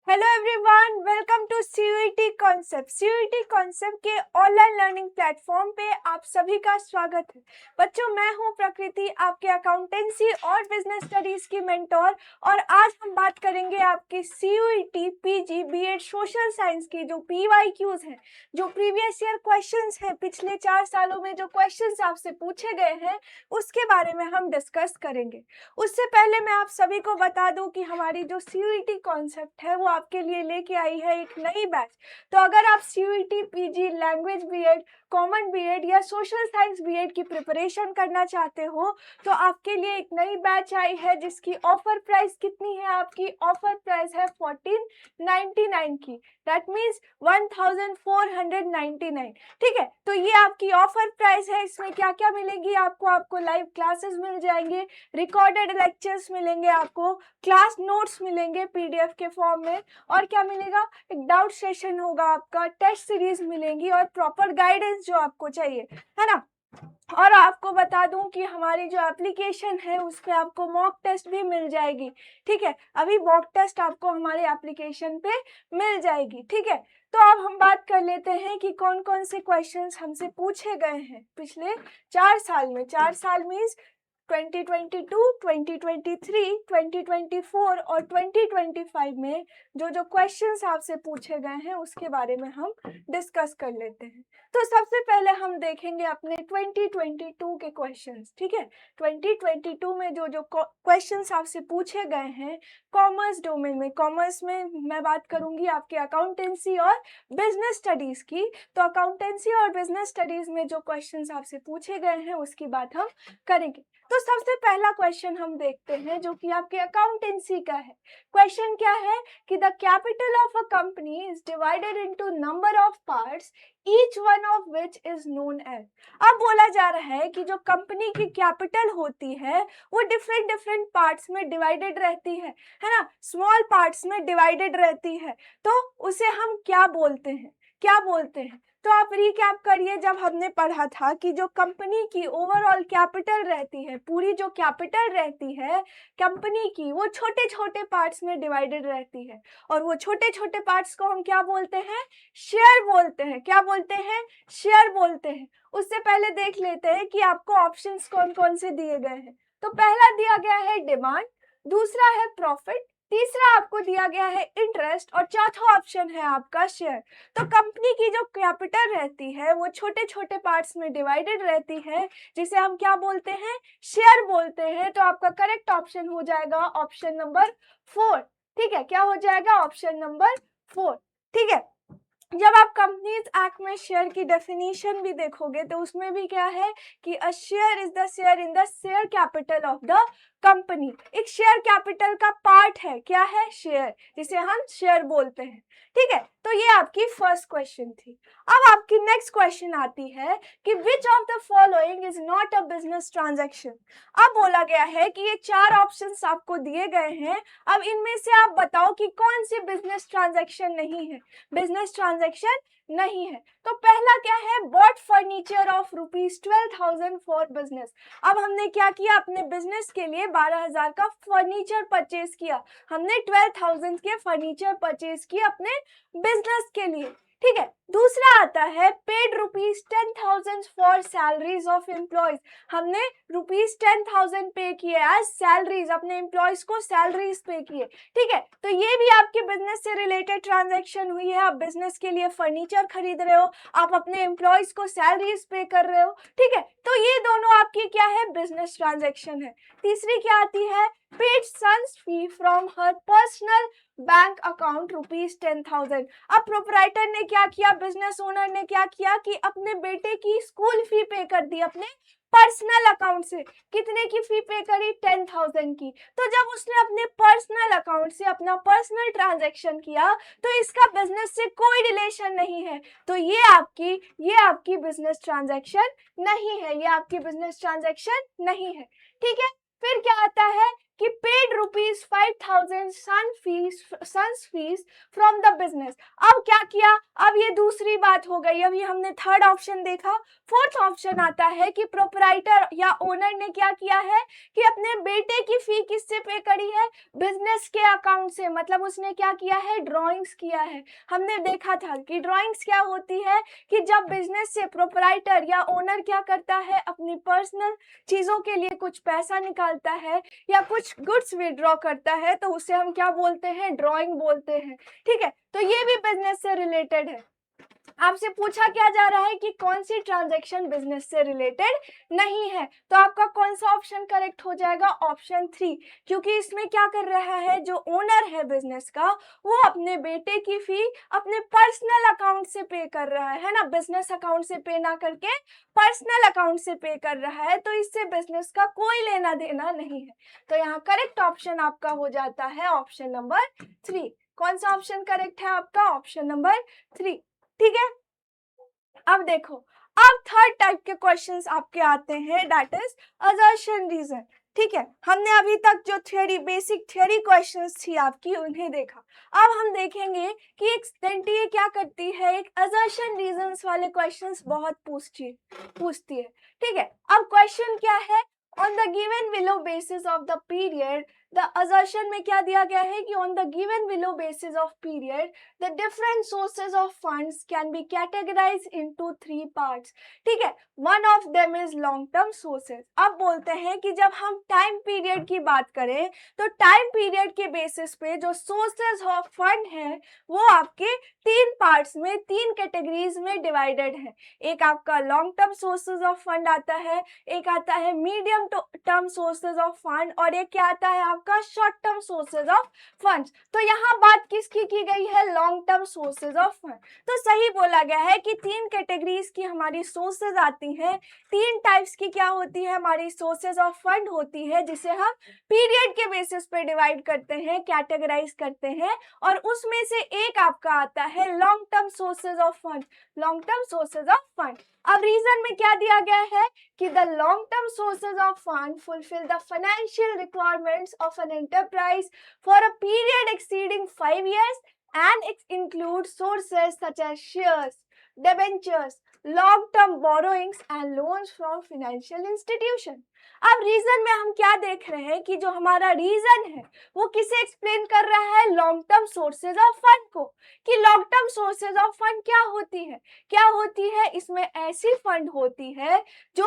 Hello everyone, welcome to CUET concept. CUET concept के online learning platform पे आप सभी का स्वागत है। बच्चों, मैं हूं प्रकृति, आपके अकाउंटेंसी और बिजनेस स्टडीज की मेंटोर, और आज हम बात करेंगे आपके CUET PG BEd social science की जो पीवाईक्यूज हैं, जो प्रीवियस ईयर क्वेश्चंस हैं, पिछले 4 सालों में जो क्वेश्चंस आपसे पूछे गए हैं उसके बारे में हम डिस्कस करेंगे। उससे पहले मैं आप सभी को बता दूं कि हमारी जो सीयूईटी कॉन्सेप्ट है वो आपके लिए लेके आई है एक नई बैच। तो अगर आप CUET PG, language BEd, common BEd या सोशल साइंस बीएड की प्रिपरेशन करना चाहते हो तो आपके लिए एक नई बैच आई है जिसकी ऑफर प्राइस कितनी है? आपकी ऑफर प्राइस है 1499 की, दैट मीन्स 1499। ठीक है, तो ये आपकी ऑफर प्राइस है। इसमें क्या क्या मिलेगी आपको लाइव क्लासेस मिल जाएंगे, रिकॉर्डेड लेक्चर्स मिलेंगे, आपको क्लास नोट्स मिलेंगे पीडीएफ के फॉर्म में, और क्या मिलेगा? एक डाउट सेशन होगा, आपका टेस्ट सीरीज मिलेंगी और प्रॉपर गाइडेंस जो आपको चाहिए, है ना। और आपको बता दूं कि हमारी जो एप्लीकेशन है उस पे आपको मॉक टेस्ट भी मिल जाएगी। ठीक है, अभी मॉक टेस्ट आपको हमारे एप्लीकेशन पे मिल जाएगी। ठीक है, तो अब हम बात कर लेते हैं कि कौन कौन से क्वेश्चंस हमसे पूछे गए हैं पिछले 4 साल में। 4 साल मीन्स 2022, 2023, 2024 और 2025 में जो क्वेश्चंस आपसे पूछे गए हैं उसके बारे में हम डिस्कस कर लेते हैं। तो सबसे पहले हम देखेंगे अपने 2022 के क्वेश्चंस। ठीक है, 2022 में जो क्वेश्चंस आपसे पूछे गए हैं कॉमर्स डोमेन में, कॉमर्स में मैं बात करूंगी आपके अकाउंटेंसी और बिजनेस स्टडीज की। तो अकाउंटेंसी और बिजनेस स्टडीज में जो क्वेश्चंस आपसे पूछे गए हैं उसकी बात हम करेंगे। तो सबसे पहला क्वेश्चन हम देखते हैं जो कि आपके अकाउंटेंसी का है। क्वेश्चन क्या है कि the capital of a company is divided into number of parts, each one of which is known as. अब बोला जा रहा है कि जो कंपनी की कैपिटल होती है वो डिफरेंट डिफरेंट पार्ट्स में डिवाइडेड रहती है ना, स्मॉल पार्ट्स में डिवाइडेड रहती है। तो उसे हम क्या बोलते हैं? तो आप रिकैप करिए, जब हमने पढ़ा था कि जो कंपनी की ओवरऑल कैपिटल रहती है, पूरी जो कैपिटल रहती है कंपनी की, वो छोटे छोटे पार्ट्स में डिवाइडेड रहती है, और वो छोटे छोटे पार्ट्स को हम क्या बोलते हैं? शेयर बोलते हैं। क्या बोलते हैं? शेयर बोलते हैं। उससे पहले देख लेते हैं कि आपको ऑप्शंस कौन कौन से दिए गए हैं। तो पहला दिया गया है डिमांड, दूसरा है प्रॉफिट, तीसरा आपको दिया गया है इंटरेस्ट, और चौथा ऑप्शन है आपका शेयर। तो कंपनी की जो कैपिटल रहती है वो छोटे छोटे पार्ट्स में डिवाइडेड रहती है, जिसे हम क्या बोलते हैं? शेयर बोलते हैं। तो आपका करेक्ट ऑप्शन हो जाएगा ऑप्शन नंबर 4। ठीक है, क्या हो जाएगा? Option number 4। ठीक है, जब आप कंपनीज एक्ट में शेयर की डेफिनेशन भी देखोगे तो उसमें भी क्या है कि a share is the share in the share capital of the company. एक शेयर कैपिटल का पार्ट है, क्या है? शेयर, जिसे हम शेयर बोलते हैं। ठीक है, तो ये आपकी फर्स्ट क्वेश्चन थी। अब आपकी नेक्स्ट क्वेश्चन आती है कि which of the following is not a business transaction. अब बोला गया है कि ये 4 ऑप्शंस आपको दिए गए हैं, अब इनमें से आप बताओ कि कौन सी बिजनेस ट्रांजैक्शन नहीं है, बिजनेस ट्रांजैक्शन नहीं है। तो पहला क्या है? Bought furniture of ₹12,000 for business. अब हमने क्या किया? अपने बिजनेस के लिए 12,000 का फर्नीचर परचेज किया, हमने 12,000 के फर्नीचर परचेज किए अपने बिजनेस के लिए। ठीक है, दूसरा आता है paid ₹10,000 for salaries of employees. हमने ₹10,000 पे किए एज सैलरीज, अपने एम्प्लॉयज को सैलरीज पे किए। ठीक है, तो ये भी आपके बिजनेस से रिलेटेड ट्रांजैक्शन हुई है। आप बिजनेस के लिए फर्नीचर खरीद रहे हो, आप अपने एम्प्लॉयज को सैलरीज पे कर रहे हो। ठीक है, तो ये दोनों आपकी क्या है? बिजनेस ट्रांजैक्शन है। तीसरी क्या आती है? Paid son's fee from her personal bank account ₹10,000। अब प्रोपराइटर ने क्या किया? बिजनेस ओनर ने क्या किया कि अपने बेटे की स्कूल फी पे कर दी अपने पर्सनल अकाउंट से। कितने की फी पे करी? 10,000 की। तो जब उसने अपने पर्सनल अकाउंट से अपना पर्सनल ट्रांजैक्शन किया तो इसका बिजनेस से कोई रिलेशन नहीं है, तो ये आपकी बिजनेस ट्रांजैक्शन नहीं है, ये आपकी बिजनेस ट्रांजैक्शन नहीं है। ठीक है, फिर क्या आता है? कि paid ₹5,000 son's fees from the business. अब क्या किया, अब ये दूसरी बात हो गई। अभी हमने थर्ड ऑप्शन देखा, फोर्थ ऑप्शन आता है कि प्रोपराइटर या ओनर ने क्या किया है कि अपने बेटे की फी किससे पे करी है, बिजनेस के अकाउंट से। मतलब उसने क्या किया है, ड्रॉइंग्स किया है। हमने देखा था कि ड्रॉइंग्स क्या होती है कि जब बिजनेस से प्रोपराइटर या ओनर क्या करता है, अपनी पर्सनल चीजों के लिए कुछ पैसा निकालता है या कुछ गुड्स विड्रॉ करता है, तो उसे हम क्या बोलते हैं, ड्रॉइंग बोलते हैं। ठीक है, तो ये भी बिजनेस से रिलेटेड है। आपसे पूछा क्या जा रहा है कि कौन सी ट्रांजैक्शन बिजनेस से रिलेटेड नहीं है, तो आपका कौन सा ऑप्शन करेक्ट हो जाएगा, ऑप्शन 3, क्योंकि इसमें क्या कर रहा है, जो ओनर है बिजनेस का, वो अपने बेटे की फी अपने पर्सनल अकाउंट से पे कर रहा है ना, बिजनेस अकाउंट से पे ना करके पर्सनल अकाउंट से पे कर रहा है, तो इससे बिजनेस का कोई लेना देना नहीं है। तो यहाँ करेक्ट ऑप्शन आपका हो जाता है ऑप्शन नंबर 3। कौन सा ऑप्शन करेक्ट है आपका, ऑप्शन नंबर 3। ठीक है, अब देखो, अब थर्ड टाइप के क्वेश्चंस आपके आते हैं, दैट इज असर्शन रीजन। ठीक है, हमने अभी तक जो थ्योरी, बेसिक थ्योरी क्वेश्चंस थी आपकी, उन्हें देखा। अब हम देखेंगे कि एक क्या करती है, एक असर्शन रीजंस वाले क्वेश्चंस बहुत पूछती है। ठीक है, अब क्वेश्चन क्या है, on the given below basis of the period, the assertion में क्या दिया गया है कि on the given below basis of period the different sources of funds can be categorised into 3 parts. ठीक है, one of them is long term sources. अब बोलते हैं कि जब हम टाइम पीरियड की बात करें, तो टाइम पीरियड के बेसिस पे जो सोर्सेज ऑफ फंड है वो आपके 3 पार्ट्स में, 3 कैटेगरीज में डिवाइडेड है। एक आपका long term sources of fund आता है, एक आता है medium term sources of fund, और एक क्या आता है आपका short term sources of funds. तो यहाँ बात किसकी की गई है, long term sources of fund. तो सही बोला गया है कि 3 कैटेगरीज की हमारी सोर्सेज आती हैं, 3 टाइप्स की क्या होती है, हमारी सोर्सेज ऑफ फंड होती है, जिसे हम पीरियड के बेसिस पे डिवाइड करते हैं, कैटेगराइज करते हैं, और उसमें से एक आपका आता है long term sources of fund, long term sources of fund. अब रीजन में क्या दिया गया है कि the long-term sources of fund fulfill the financial requirements of an enterprise for a period exceeding 5 years, and it includes sources such as shares, debentures, long-term borrowings and loans from financial institution. अब reason में हम क्या देख रहे हैं कि जो हमारा रीजन है वो किसे एक्सप्लेन कर रहा है, long term sources of fund को। कि long term sources of fund क्या होती है, इसमें ऐसी फंड होती है जो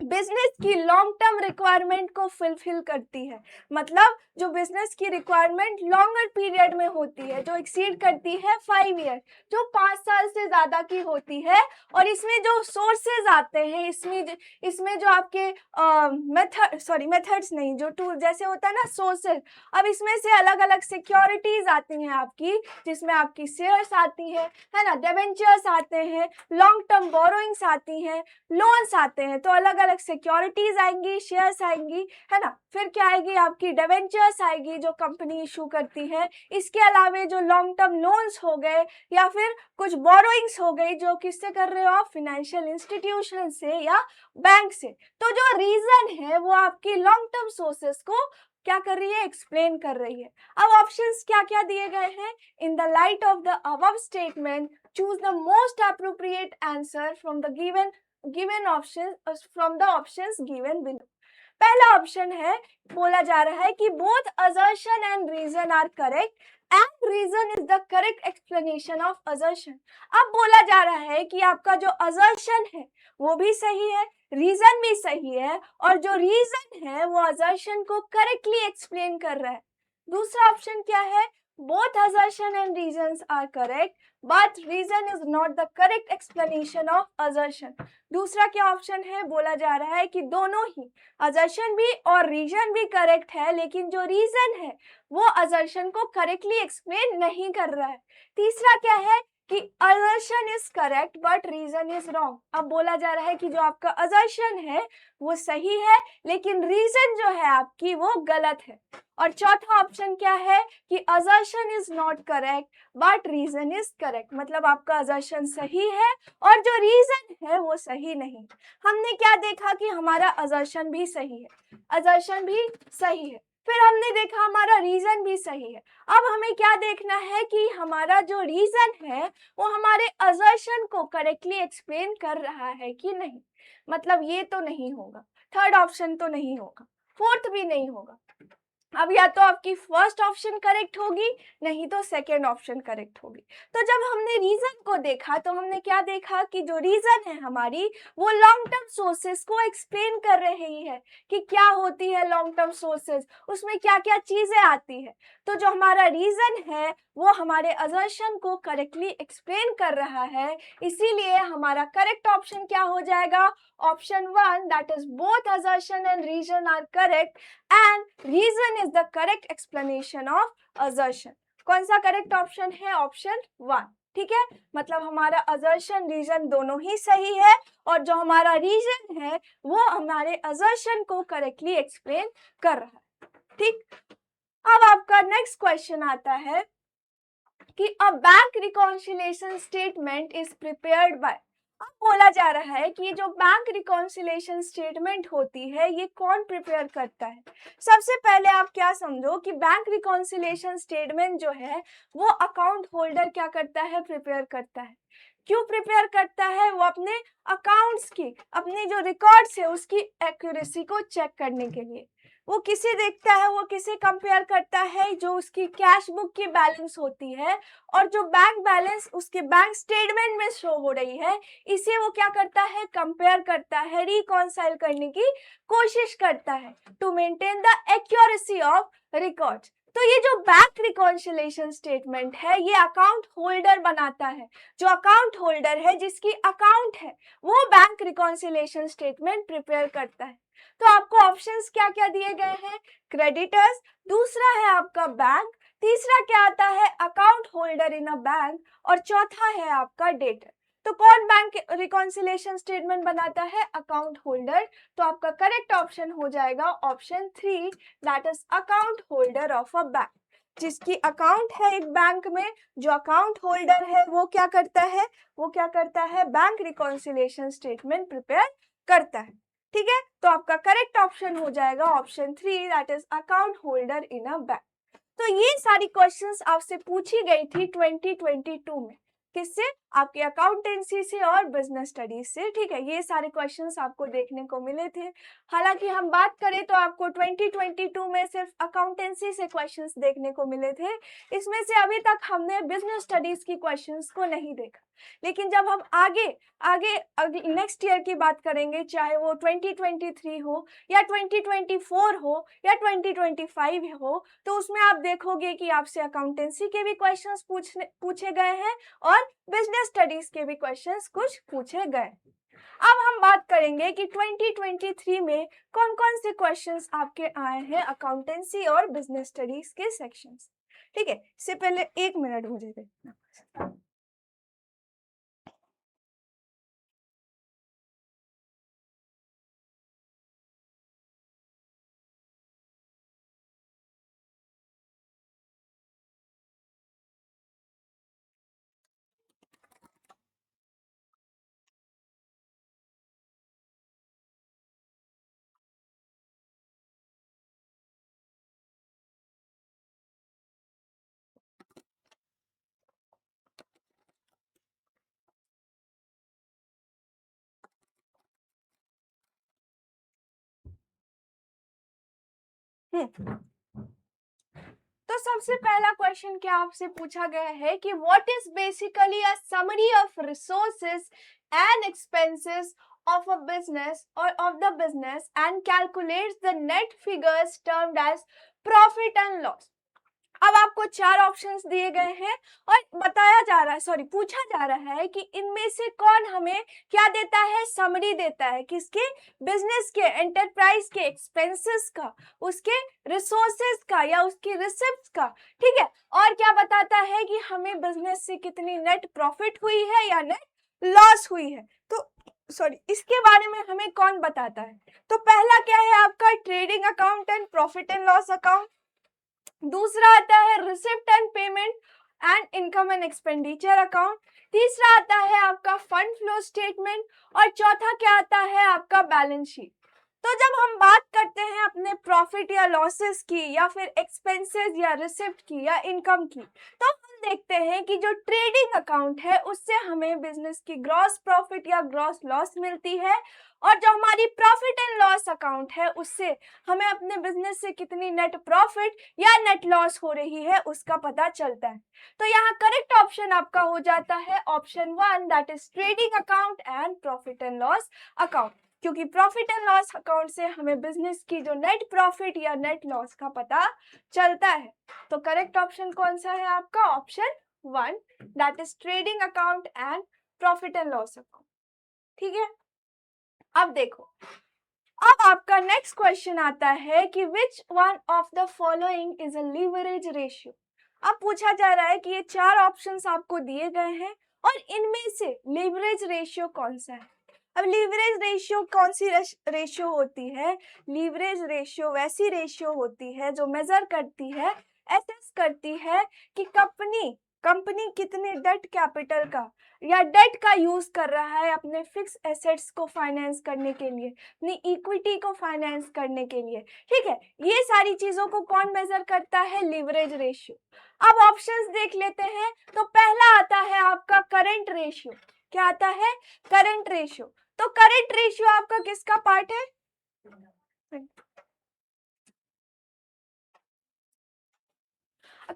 बिजनेस की लॉन्ग टर्म रिक्वायरमेंट को फुलफिल करती है। मतलब जो बिजनेस की रिक्वायरमेंट लॉन्गर पीरियड में होती है, जो एक्सीड करती है 5 ईयर, जो 5 साल से ज्यादा की होती है, और इसमें जो सोर्सेज आते हैं, इसमें जो आपके मेथड्स नहीं, जो टूल जैसे होता है ना सोर्सेज, अब इसमें से अलग अलग सिक्योरिटीज आती हैं आपकी, जिसमें आपकी शेयर्स आती है ना, डिबेंचर्स आते हैं, लॉन्ग टर्म बोरोइंग्स आती हैं, लोन्स आते हैं। तो अलग अलग सिक्योरिटीज आएंगी, शेयर्स आएंगी, है ना, फिर क्या आएगी आपकी डिबेंचर्स आएगी जो कंपनी इशू करती है। इसके अलावा जो लॉन्ग टर्म लोन्स हो गए या फिर कुछ बोरोइंग्स हो गई, जो किससे कर रहे हो आप, फाइनेंशियल इंस्टीट्यूशन से या बैंक से। तो जो रीजन है वो आपकी लॉन्ग टर्म सोर्सेस को क्या कर रही है, एक्सप्लेन कर रही है। अब ऑप्शंस क्या क्या दिए गए हैं, in the light of the above statement choose the most appropriate answer from the given option, from the options given below. पहला ऑप्शन है, बोला जा रहा है कि both assertion and reason are correct and reason is the correct explanation of assertion. अब बोला जा रहा है कि आपका जो असर्शन है वो भी सही है, रीजन भी सही है, और जो रीजन है वो असर्शन को करेक्टली एक्सप्लेन कर रहा है। दूसरा ऑप्शन क्या है, both assertion and reasons are correct but reason is not the correct explanation of assertion। दूसरा क्या ऑप्शन है, बोला जा रहा है कि दोनों ही assertion भी और reason भी करेक्ट है, लेकिन जो reason है वो assertion को करेक्टली एक्सप्लेन नहीं कर रहा है। तीसरा क्या है कि assertion is correct but reason is wrong। अब बोला जा रहा है कि जो आपका assertion है वो सही है, लेकिन reason जो है आपकी वो गलत है। और चौथा ऑप्शन क्या है कि assertion is not correct but reason is correct। मतलब आपका assertion सही है और जो reason है वो सही नहीं। हमने क्या देखा कि हमारा assertion भी सही है, assertion भी सही है। फिर हमने देखा हमारा रीजन भी सही है। अब हमें क्या देखना है कि हमारा जो रीजन है वो हमारे असर्शन को करेक्टली एक्सप्लेन कर रहा है कि नहीं। मतलब ये तो नहीं होगा, थर्ड ऑप्शन तो नहीं होगा, फोर्थ भी नहीं होगा। अब या तो आपकी फर्स्ट ऑप्शन करेक्ट होगी, नहीं तो सेकेंड ऑप्शन करेक्ट होगी। तो जब हमने रीजन को देखा तो हमने क्या देखा कि जो रीजन है हमारी वो लॉन्ग टर्म सोर्सेस को एक्सप्लेन कर रही है कि क्या होती है लॉन्ग टर्म सोर्सेस, उसमें क्या क्या चीजें आती है। तो जो हमारा रीजन है वो हमारे असर्शन को करेक्टली एक्सप्लेन कर रहा है, इसीलिए हमारा करेक्ट ऑप्शन क्या हो जाएगा, option 1, that is both assertion and reason are correct and reason is the correct explanation of assertion. कौन सा करेक्ट ऑप्शन है, ऑप्शन 1। ठीक है, मतलब हमारा असर्शन रीजन दोनों ही सही है और जो हमारा रीजन है वो हमारे असर्शन को करेक्टली एक्सप्लेन कर रहा है। ठीक, अब आपका नेक्स्ट क्वेश्चन आता है कि a bank reconciliation statement is prepared by. अब बोला जा रहा है कि जो बैंक रिकॉन्सिलेशन स्टेटमेंट होती है ये कौन प्रिपेयर करता है। सबसे पहले आप क्या समझो कि बैंक रिकॉन्सिलेशन स्टेटमेंट जो है वो अकाउंट होल्डर क्या करता है, प्रिपेयर करता है। क्यों प्रिपेयर करता है, वो अपने अकाउंट्स की, अपने जो रिकॉर्ड्स है उसकी एक्यूरेसी को चेक करने के लिए। वो किसे देखता है, वो किसे कंपेयर करता है, जो उसकी कैश बुक की बैलेंस होती है और जो बैंक बैलेंस उसके बैंक स्टेटमेंट में शो हो रही है, इसे वो क्या करता है, कंपेयर करता है, रिकॉन्साइल करने की कोशिश करता है to maintain the accuracy of records. तो ये जो बैंक रिकॉन्सिलेशन स्टेटमेंट है ये अकाउंट होल्डर बनाता है। जो अकाउंट होल्डर है, जिसकी अकाउंट है, वो बैंक रिकॉन्सिलेशन स्टेटमेंट प्रिपेयर करता है। तो आपको ऑप्शंस क्या क्या दिए गए हैं, क्रेडिटर्स, दूसरा है आपका बैंक, तीसरा क्या आता है, account holder in a bank, और चौथा है आपका डेटर। तो कौन बैंक रिकॉन्सिलेशन स्टेटमेंट बनाता है, अकाउंट होल्डर। तो आपका करेक्ट ऑप्शन हो जाएगा option 3, that is account holder of a bank. जिसकी अकाउंट है एक बैंक में, जो अकाउंट होल्डर है वो क्या करता है, वो क्या करता है, बैंक रिकॉन्सिलेशन स्टेटमेंट प्रिपेयर करता है। ठीक है, तो आपका करेक्ट ऑप्शन हो जाएगा option 3, that is account holder in a bank. तो ये सारी क्वेश्चंस आपसे पूछी गई थी 2022 में, किससे, आपके अकाउंटेंसी से और बिजनेस स्टडीज से। ठीक है, ये सारे क्वेश्चंस आपको देखने को मिले थे। हालांकि हम बात करें तो आपको 2022 में सिर्फ अकाउंटेंसी से क्वेश्चंस देखने को मिले थे, इसमें से अभी तक हमने बिजनेस स्टडीज की क्वेश्चंस को नहीं देखा। लेकिन जब हम आगे आगे नेक्स्ट ईयर की बात करेंगे, चाहे वो 2023 हो या 2024 हो या 2025 हो, तो उसमें आप देखोगे कि आपसे अकाउंटेंसी के भी क्वेश्चंस पूछे गए हैं और बिजनेस स्टडीज के भी क्वेश्चंस कुछ पूछे गए। अब हम बात करेंगे कि 2023 में कौन कौन से क्वेश्चंस आपके आए हैं अकाउंटेंसी और बिजनेस स्टडीज के सेक्शंस। ठीक है, इससे पहले 1 मिनट मुझे देखना। तो सबसे पहला क्वेश्चन क्या आपसे पूछा गया है कि what is basically a summary of resources and expenses of a business or of the business and calculates the net figures termed as profit and loss। अब आपको 4 ऑप्शंस दिए गए हैं और बताया जा रहा है, सॉरी पूछा जा रहा है कि इनमें से कौन हमें क्या देता है, समरी देता है, किसके, बिजनेस के, एंटरप्राइज के एक्सपेंसेस का, उसके रिसोर्सेज का या उसकी रिसिप्ट्स का। ठीक है, और क्या बताता है कि हमें बिजनेस से कितनी नेट प्रॉफिट हुई है या नेट लॉस हुई है। तो सॉरी, इसके बारे में हमें कौन बताता है। तो पहला क्या है आपका, trading account and profit and loss account. दूसरा आता है receipt and payment and income and expenditure account. तीसरा आता है आपका फंड फ्लो स्टेटमेंट और चौथा क्या आता है आपका बैलेंस शीट। तो जब हम बात करते हैं अपने प्रॉफिट या लॉसेस की या फिर एक्सपेंसेस या रिसिप्ट की या इनकम की, तो हम देखते हैं कि जो ट्रेडिंग अकाउंट है उससे हमें बिजनेस की ग्रॉस प्रॉफिट या ग्रॉस लॉस मिलती है, और जो हमारी प्रॉफिट एंड लॉस अकाउंट है उससे हमें अपने बिजनेस से कितनी नेट प्रॉफिट या नेट लॉस हो रही है उसका पता चलता है। तो यहाँ करेक्ट ऑप्शन आपका हो जाता है option 1, that is trading account and profit and loss account, क्योंकि प्रॉफिट एंड लॉस अकाउंट से हमें बिजनेस की जो नेट प्रॉफिट या नेट लॉस का पता चलता है। तो करेक्ट ऑप्शन कौन सा है आपका? Option 1, that is trading account and profit and loss account. ठीक है, अब देखो, अब आपका नेक्स्ट क्वेश्चन आता है कि which one of the following is a leverage ratio. अब पूछा जा रहा है कि ये 4 ऑप्शंस आपको दिए गए हैं और इनमें से लीवरेज रेशियो कौन सा है। अब लीवरेज रेशियो कौन सी रेशियो होती है? लीवरेज रेशियो वैसी रेशियो होती है जो मेजर करती है, एसेस करती है कि कंपनी कितने डेट कैपिटल का या डेट का यूज कर रहा है अपने फिक्स एसेट्स को फाइनेंस करने के लिए, अपनी इक्विटी को फाइनेंस करने के लिए। ठीक है, ये सारी चीजों को कौन मेजर करता है? Leverage ratio. अब ऑप्शंस देख लेते हैं। तो पहला आता है आपका करंट रेशियो। क्या आता है? Current ratio. तो करंट रेशियो आपका किसका पार्ट है?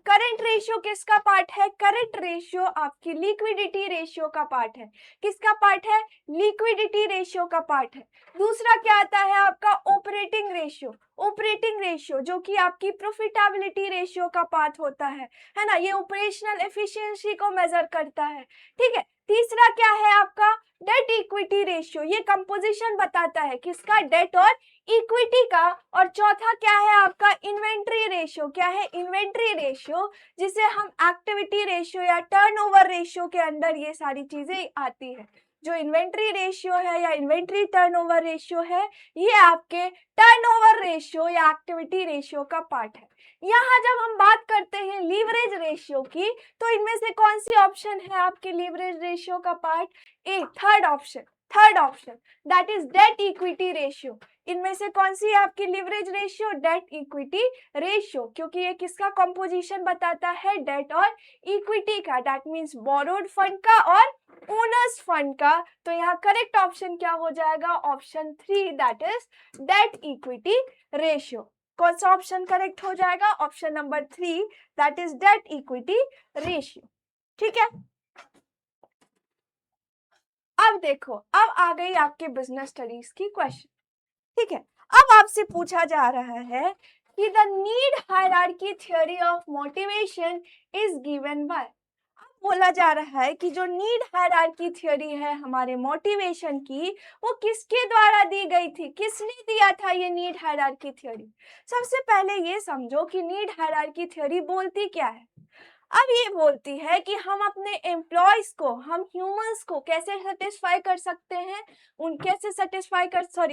करंट रेशियो किसका पार्ट है? करंट रेशियो आपकी लिक्विडिटी रेशियो का पार्ट है। किसका पार्ट है? लिक्विडिटी रेशियो का पार्ट है। दूसरा क्या आता है आपका? Operating ratio. ऑपरेटिंग रेशियो जो कि आपकी प्रॉफिटेबिलिटी रेशियो का पार्ट होता है ना, ये ऑपरेशनल एफिशिएंसी को मेजर करता है। ठीक है, तीसरा क्या है आपका? Debt equity ratio. ये कंपोजिशन बताता है किसका? डेट और इक्विटी का। और चौथा क्या है आपका? Inventory ratio. क्या है? इन्वेंट्री रेशियो, जिसे हम एक्टिविटी रेशियो या टर्नओवर रेशियो के अंदर ये सारी चीजें आती है। जो इन्वेंट्री रेशियो है या इन्वेंट्री टर्नओवर रेशियो है, ये आपके टर्नओवर रेशियो या एक्टिविटी रेशियो का पार्ट है। यहाँ जब हम बात करते हैं लीवरेज रेशियो की, तो इनमें से कौन सी ऑप्शन है आपके लीवरेज रेशियो का part? A, third option that is debt equity ratio. इनमें से कौन सी है आपकी leverage ratio? Debt equity ratio, क्योंकि ये किसका कंपोजिशन बताता है? डेट और इक्विटी का, दैट मींस बोरोड फंड का और ओनर्स फंड का। तो यहाँ करेक्ट ऑप्शन क्या हो जाएगा? Option 3, that is debt equity ratio. कौन सा ऑप्शन करेक्ट हो जाएगा? Option number 3, that is debt equity ratio. ठीक है, अब देखो, अब आ गई आपके बिजनेस स्टडीज की क्वेश्चन। ठीक है, अब आपसे पूछा जा रहा है कि the need hierarchy theory of motivation is given by. बोला जा रहा है कि जो नीड हायरार्की थ्योरी है हमारे मोटिवेशन की, वो किसके द्वारा दी गई थी? किसने दिया था ये नीड हायरार्की थ्योरी? सबसे पहले ये समझो कि नीड हायरार्की थ्योरी बोलती क्या है। अब ये बोलती है कि हम अपने एम्प्लॉयज को, हम ह्यूमंस को कैसे सेटिस्फाई कर सकते हैं,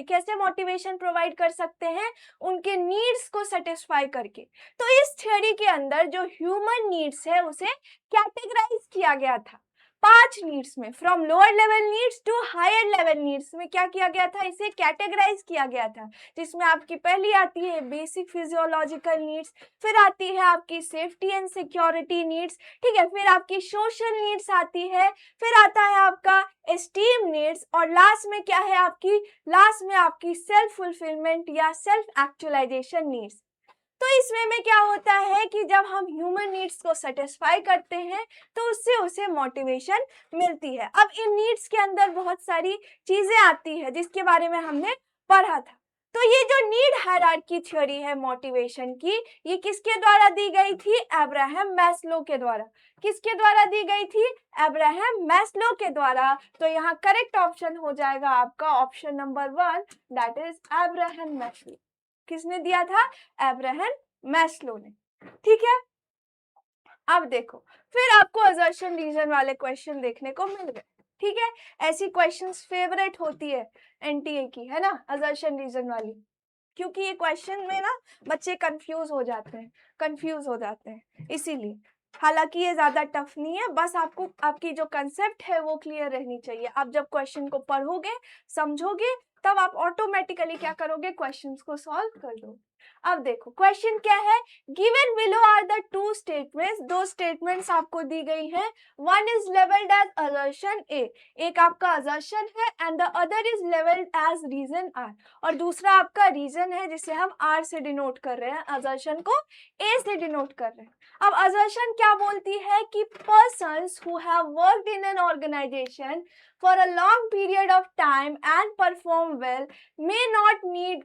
कैसे मोटिवेशन प्रोवाइड कर सकते हैं? उनके नीड्स को सेटिस्फाई करके। तो इस थ्योरी के अंदर जो ह्यूमन नीड्स है उसे कैटेगराइज किया गया था 5 नीड्स में। From lower level needs to higher level needs में क्या किया गया था? इसे कैटेगराइज किया गया था, जिसमें आपकी पहली आती है बेसिक फिजियोलॉजिकल नीड्स, फिर आती है आपकी सेफ्टी एंड सिक्योरिटी नीड्स, ठीक है, फिर आपकी सोशल नीड्स आती है, फिर आता है आपका एस्टीम नीड्स, और लास्ट में क्या है आपकी सेल्फ फुलफिलमेंट या सेल्फ एक्चुअलाइजेशन नीड्स। तो इसमें में क्या होता है कि जब हम ह्यूमन नीड्स को सेटिस्फाई करते हैं तो उससे उसे मोटिवेशन मिलती है। अब इन नीड्स के अंदर बहुत सारी चीजें आती है जिसके बारे में हमने पढ़ा था। तो ये जो नीड हायरार्की थ्योरी है मोटिवेशन की, ये किसके द्वारा दी गई थी? अब्राहम मैस्लो के द्वारा। किसके द्वारा दी गई थी? अब्राहम मैस्लो के द्वारा। तो यहाँ करेक्ट ऑप्शन हो जाएगा आपका option number 1, that is Abraham Maslow. किसने दिया था? अब्राहम मैस्लो ने। ठीक है, अब देखो, फिर आपको असर्शन रीजन वाले क्वेश्चन देखने को मिल गए। ठीक है, ऐसी क्वेश्चंस फेवरेट होती है एनटीए की, है ना, असर्शन रीजन वाली, क्योंकि ये क्वेश्चन में ना बच्चे कंफ्यूज हो जाते हैं इसीलिए। हालांकि ये ज्यादा टफ नहीं है, बस आपको आपकी जो कंसेप्ट है वो क्लियर रहनी चाहिए। आप जब क्वेश्चन को पढ़ोगे, समझोगे, तब आप ऑटोमेटिकली क्या करोगे, क्वेश्चंस को सॉल्व कर दो। अब देखो क्वेश्चन क्या है, given below are the two statements, दो स्टेटमेंट्स आपको दी गई हैं, one is labelled as assertion A, एक आपका असर्शन है, and the other is labelled as reason R, और दूसरा आपका रीजन है जिसे हम आर से डिनोट कर रहे हैं, असर्शन को ए से डिनोट कर रहे हैं। अब असर्शन क्या बोलती है कि persons who have worked in an organisation for a long period of time and perform well may not need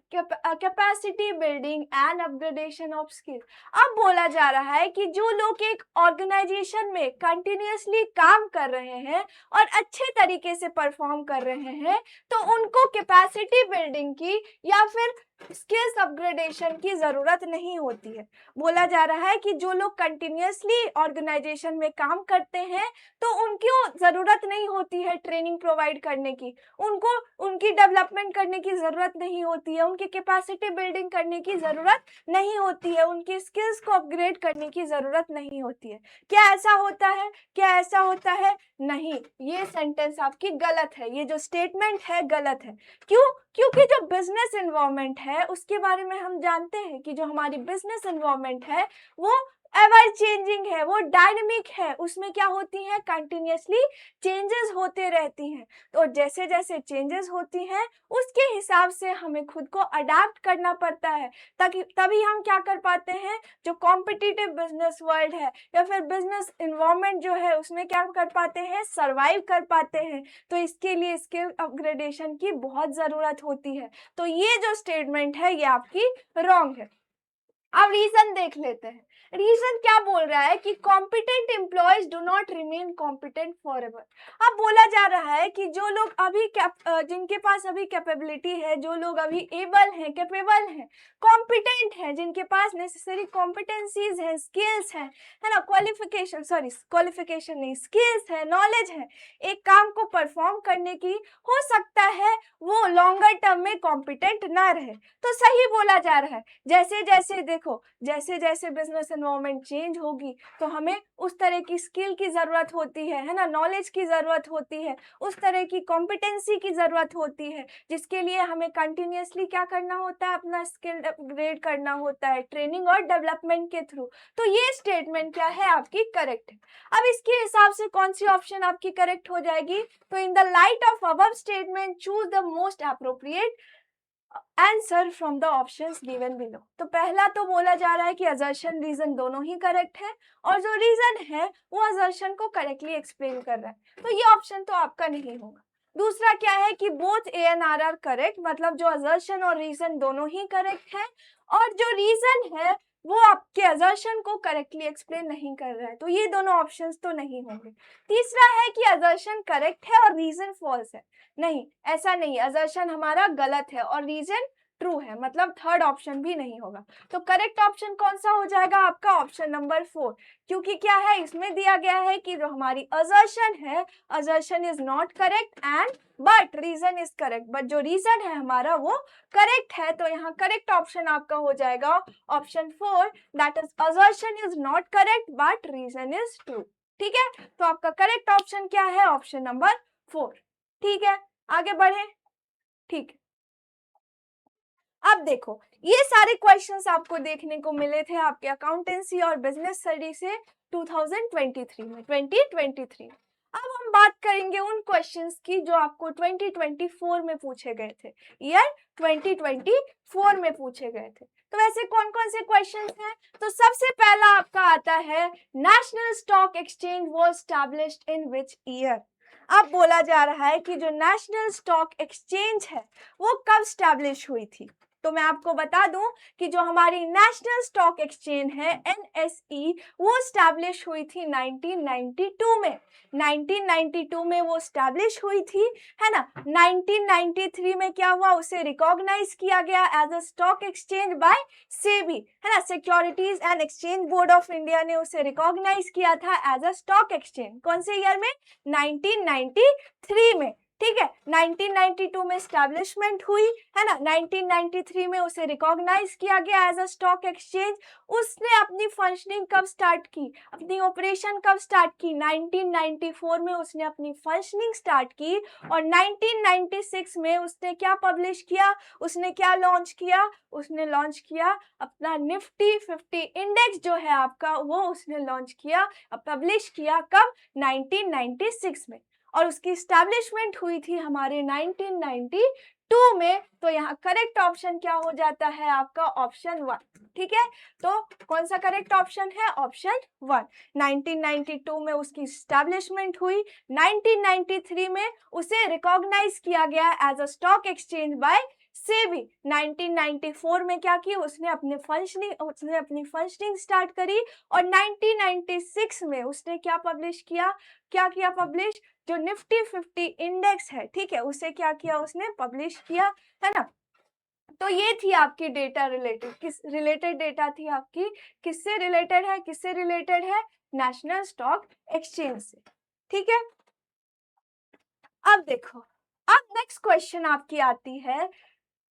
capacity building and upgradation of skills। अब बोला जा रहा है कि जो लोग एक ऑर्गेनाइजेशन में कंटिन्यूअसली काम कर रहे हैं और अच्छे तरीके से परफॉर्म कर रहे हैं, तो उनको कैपेसिटी बिल्डिंग की या फिर स्किल्स अपग्रेडेशन की जरूरत नहीं होती है। बोला जा रहा है कि जो लोग कंटिन्यूअसली ऑर्गेनाइजेशन में काम करते हैं तो उनको जरूरत नहीं होती है ट्रेनिंग प्रोवाइड करने की, उनको उनकी डेवलपमेंट करने की जरूरत नहीं होती है, उनकी कैपेसिटी बिल्डिंग करने की जरूरत नहीं होती है, उनकी स्किल्स को अपग्रेड करने की जरूरत नहीं होती है। क्या ऐसा होता है? क्या ऐसा होता है? नहीं, ये सेंटेंस आपकी गलत है, ये जो स्टेटमेंट है गलत है। क्यों? क्योंकि जो बिजनेस एनवायरनमेंट है उसके बारे में हम जानते हैं कि जो हमारी बिजनेस एनवायरनमेंट है वो एवर चेंजिंग है, वो डायनेमिक है, उसमें क्या होती है, कंटिन्यूअसली चेंजेस होते रहती हैं। तो जैसे जैसे चेंजेस होती हैं उसके हिसाब से हमें खुद को अडेप्ट करना पड़ता है, ताकि तभी हम क्या कर पाते हैं, जो कॉम्पिटिटिव बिजनेस वर्ल्ड है या फिर बिजनेस एनवायरनमेंट जो है उसमें क्या कर पाते हैं, सर्वाइव कर पाते हैं। तो इसके लिए स्किल अपग्रेडेशन की बहुत ज़रूरत होती है। तो ये जो स्टेटमेंट है ये आपकी रॉन्ग है। अब रीजन देख लेते हैं। रीजन क्या बोल रहा है कि competent employees do not remain competent for ever. अब बोला जा रहा है कि जो लोग अभी जिनके पास अभी कैपेबिलिटी है, जो लोग अभी एबल हैं, कैपेबल हैं, कॉम्पिटेंट हैं, जिनके पास नेसेसरी कॉम्पिटेंसीज हैं, स्किल्स हैं, है ना, क्वालिफिकेशन नहीं, स्किल्स है, नॉलेज है एक काम को परफॉर्म करने की, हो सकता है वो लॉन्गर टर्म में कॉम्पिटेंट ना रहे। तो सही बोला जा रहा है। जैसे जैसे देखो, जैसे जैसे बिजनेस एनवायरनमेंट चेंज होगी तो हमें उस तरह की स्किल की जरूरत होती है ना, नॉलेज की जरूरत होती है, उस तरह की कॉम्पिटेंसी की जरूरत होती है, जिसके लिए हमें कंटिन्यूअसली क्या करना होता है, अपना स्किल अपग्रेड करना होता है ट्रेनिंग और डेवलपमेंट के थ्रू। तो ये स्टेटमेंट क्या है, आपकी करेक्ट है। अब इसके हिसाब से कौन सी ऑप्शन आपकी करेक्ट हो जाएगी, तो इन the light of above statement choose the most appropriate answer from the options given below. तो पहला तो बोला जा रहा है कि असर्शन रीजन दोनों ही करेक्ट है, और जो रीजन है वो असर्शन को करेक्टली एक्सप्लेन कर रहा है, तो ये ऑप्शन तो आपका नहीं होगा। दूसरा क्या है कि both A and R are correct, मतलब जो असर्शन और रीजन दोनों ही करेक्ट है, और जो रीजन है वो आपके असर्शन को करेक्टली एक्सप्लेन नहीं कर रहा है, तो ये दोनों ऑप्शंस तो नहीं होंगे। तीसरा है कि असर्शन करेक्ट है और रीजन फॉल्स है। नहीं, ऐसा नहीं, असर्शन हमारा गलत है और रीजन ट्रू है, मतलब थर्ड ऑप्शन भी नहीं होगा। तो करेक्ट ऑप्शन कौन सा हो जाएगा आपका, ऑप्शन नंबर 4, क्योंकि क्या है, इसमें दिया गया है कि जो हमारी असर्शन है, assertion is not correct and but reason is correct, but जो रीजन है हमारा वो करेक्ट है। तो यहाँ करेक्ट ऑप्शन आपका हो जाएगा option 4, that is assertion is not correct but reason is true. ठीक है, तो आपका करेक्ट ऑप्शन क्या है, ऑप्शन नंबर 4। ठीक है, आगे बढ़े। ठीक है, अब देखो ये सारे क्वेश्चंस आपको देखने को मिले थे आपके अकाउंटेंसी और बिजनेस स्टडी से 2023 में, 2023। अब हम बात करेंगे उन क्वेश्चंस की जो आपको 2024 में पूछे गए थे, ईयर 2024 में पूछे गए थे। तो वैसे कौन कौन से क्वेश्चंस हैं, तो सबसे पहला आपका आता है national stock exchange was established in which year. अब बोला जा रहा है कि जो नेशनल स्टॉक एक्सचेंज है वो कब स्टैब्लिश हुई थी। तो मैं आपको बता दूं कि जो हमारी नेशनल स्टॉक एक्सचेंज है NSE वो स्टैब्लिश हुई थी 1992 में। 1992 में वो स्टैब्लिश हुई थी, है ना। 1993 में क्या हुआ, उसे रिकॉग्नाइज किया गया as a stock exchange by SEBI, है ना, securities and exchange board of India ने उसे रिकॉग्नाइज किया था एज अ स्टॉक एक्सचेंज। कौन से ईयर में, 1993 में। ठीक है। 1992 में स्टैब्लिशमेंट हुई है ना, 1993 में उसे रिकॉग्नाइज किया गया एज अ स्टॉक एक्सचेंज। उसने अपनी फंक्शनिंग कब स्टार्ट की, अपनी ऑपरेशन कब स्टार्ट की, 1994 में उसने अपनी फंक्शनिंग स्टार्ट की। और 1996 में उसने क्या पब्लिश किया, उसने क्या लॉन्च किया, उसने लॉन्च किया अपना निफ्टी 50 इंडेक्स जो है आपका, वो उसने लॉन्च किया, पब्लिश किया कब, 1996 में। और उसकी स्टैब्लिशमेंट हुई थी हमारे 1992 में। तो यहाँ करेक्ट ऑप्शन क्या हो जाता है आपका, ऑप्शन 1। ठीक है, तो कौन सा करेक्ट ऑप्शन है, ऑप्शन 1। 1992 में उसकी स्टैब्लिशमेंट हुई, 1993 में उसे रिकॉग्नाइज किया गया as a stock exchange by SEBI. 1994 में क्या की, उसने अपनी फंक्शनिंग स्टार्ट करी। और 1996 में उसने क्या पब्लिश किया, क्या किया पब्लिश, जो निफ्टी 50 इंडेक्स है, ठीक है, उसे क्या किया, उसने पब्लिश किया, है ना। तो ये थी आपकी डेटा रिलेटेड, किस रिलेटेड डेटा थी आपकी, किससे रिलेटेड है, किससे रिलेटेड है, नेशनल स्टॉक एक्सचेंज से। ठीक है, अब देखो, अब नेक्स्ट क्वेश्चन आपकी आती है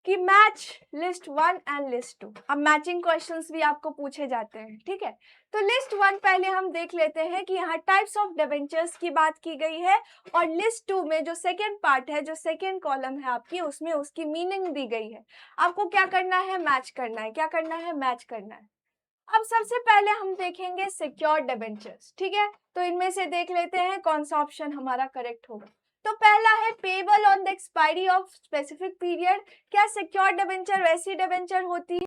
कि मैच लिस्ट 1 एंड लिस्ट 2। अब मैचिंग क्वेश्चंस भी आपको पूछे जाते हैं। ठीक है, तो लिस्ट 1 पहले हम देख लेते हैं कि यहाँ टाइप्स ऑफ डिबेंचर्स की बात की गई है। और लिस्ट 2 में जो सेकेंड पार्ट है, जो सेकेंड कॉलम है आपकी, उसमें उसकी मीनिंग दी गई है। आपको क्या करना है, मैच करना है, क्या करना है, मैच करना है। अब सबसे पहले हम देखेंगे सिक्योर्ड डिबेंचर्स। ठीक है, तो इनमें से देख लेते हैं कौन सा ऑप्शन हमारा करेक्ट होगा। तो पहला है payable on the expiry of specific period. क्या सिक्योर्ड डिबेंचर वैसी डिबेंचर होती है,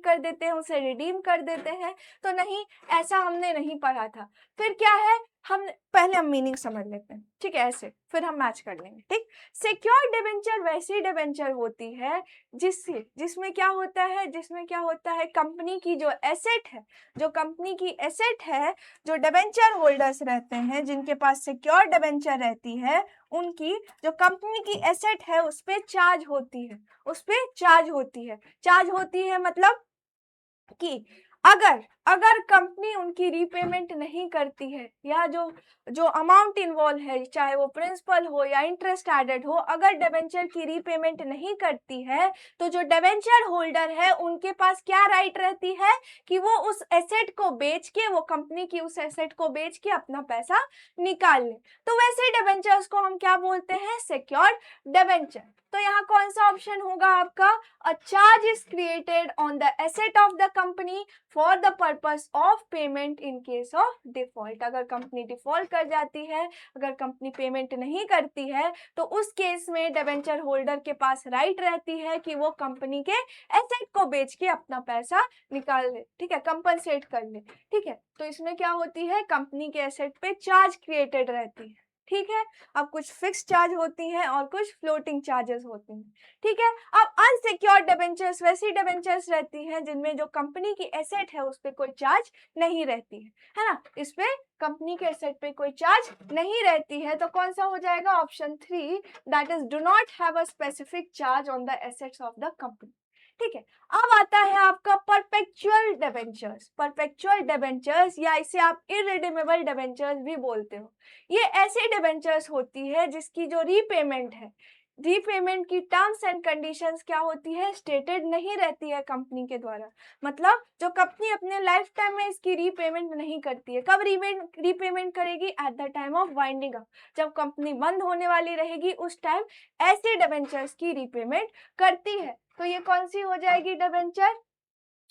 कर देते हैं, उसे रिडीम कर देते हैं? तो नहीं, ऐसा हमने नहीं पढ़ा था। फिर क्या है, हम पहले हम मीनिंग समझ लेते हैं। ठीक है, ऐसे फिर हम मैच कर लेंगे। ठीक, सिक्योर्ड डिबेंचर वैसी डिबेंचर होती है जिसमें क्या होता है, जिसमें क्या होता है, कंपनी की जो एसेट है, जो कंपनी की एसेट है, जो डिबेंचर होल्डर्स रहते हैं, जिनके पास सिक्योर्ड डिबेंचर रहती है, उनकी जो कंपनी की एसेट है उस पे चार्ज होती है, उस पे चार्ज होती है। चार्ज होती है मतलब कि अगर कंपनी उनकी रीपेमेंट नहीं करती है, या जो जो अमाउंट इन्वॉल्व है, चाहे वो प्रिंसिपल हो या इंटरेस्ट एडेड हो, अगर डिबेंचर की रीपेमेंट नहीं करती है, तो जो डिबेंचर होल्डर है उनके पास क्या राइट रहती है कि वो उस एसेट को बेच के, वो कंपनी की उस एसेट को बेच के अपना पैसा निकाल ले। तो वैसे डिबेंचर्स को हम क्या बोलते हैं, सिक्योर्ड डिबेंचर। तो यहाँ कौन सा ऑप्शन होगा आपका, a charge is created on the asset of the company for the purpose of payment in case of default। अगर कंपनी डिफॉल्ट कर जाती है, अगर कंपनी पेमेंट नहीं करती है, तो उस केस में डिबेंचर होल्डर के पास राइट रहती है कि वो कंपनी के एसेट को बेच के अपना पैसा निकाल ले, ठीक है, कंपनसेट कर ले। ठीक है, तो इसमें क्या होती है, कंपनी के एसेट पे चार्ज क्रिएटेड रहती है। ठीक है, अब कुछ फिक्स चार्ज होती हैं और कुछ फ्लोटिंग चार्जेस होते हैं। ठीक है, अब अनसिक्योर्ड डिबेंचर्स वैसी डिबेंचर्स रहती हैं जिनमें जो कंपनी की एसेट है उस पे कोई चार्ज नहीं रहती है ना, इस पे कंपनी के एसेट पे कोई चार्ज नहीं रहती है। तो कौन सा हो जाएगा, option 3, that is do not have a specific charge on the assets of the company. ठीक है, अब आता है आपका परपेचुअल डिबेंचर्स। परपेचुअल डिबेंचर्स या इसे आप इररिडीमेबल डिबेंचर्स भी बोलते हो। ये ऐसी डिबेंचर्स होती है जिसकी जो रीपेमेंट है, रीपेमेंट की टर्म्स एंड कंडीशंस क्या होती है, स्टेटेड नहीं रहती है कंपनी के द्वारा। मतलब जो कंपनी अपने लाइफ टाइम में इसकी रीपेमेंट नहीं करती है। कब रीपेमेंट करेगी, eight the time of winding up, जब कंपनी बंद होने वाली रहेगी उस टाइम ऐसी डिबेंचर्स की रीपेमेंट करती है। तो ये कौन सी हो जाएगी debenture,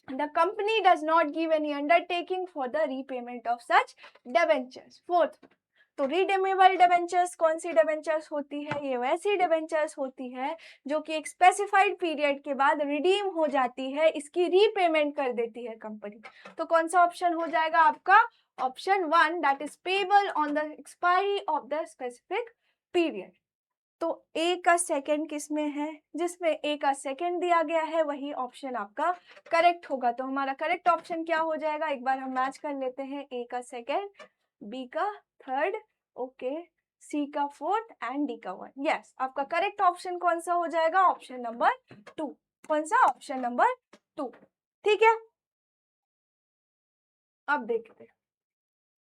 the company does not give any undertaking for the repayment of such debentures। Fourth, तो रिडीमेबल डिबेंचर्स कौन सी डिबेंचर्स होती है, ये वैसी डिबेंचर्स होती है जो कि एक स्पेसिफाइड पीरियड के बाद रिडीम हो जाती है, इसकी रीपेमेंट कर देती है कंपनी। तो कौन सा ऑप्शन हो जाएगा आपका, option 1, that is payable on the expiry of the specific period. तो ए का सेकंड किसमें है, जिसमें ए का सेकंड दिया गया है वही ऑप्शन आपका करेक्ट होगा। तो हमारा करेक्ट ऑप्शन क्या हो जाएगा, एक बार हम मैच कर लेते हैं, ए का सेकंड, बी का थर्ड, ओके, सी का फोर्थ एंड डी का 1। यस, आपका करेक्ट ऑप्शन कौन सा हो जाएगा, ऑप्शन नंबर 2। कौन सा, ऑप्शन नंबर 2। ठीक है, अब देखते हैं,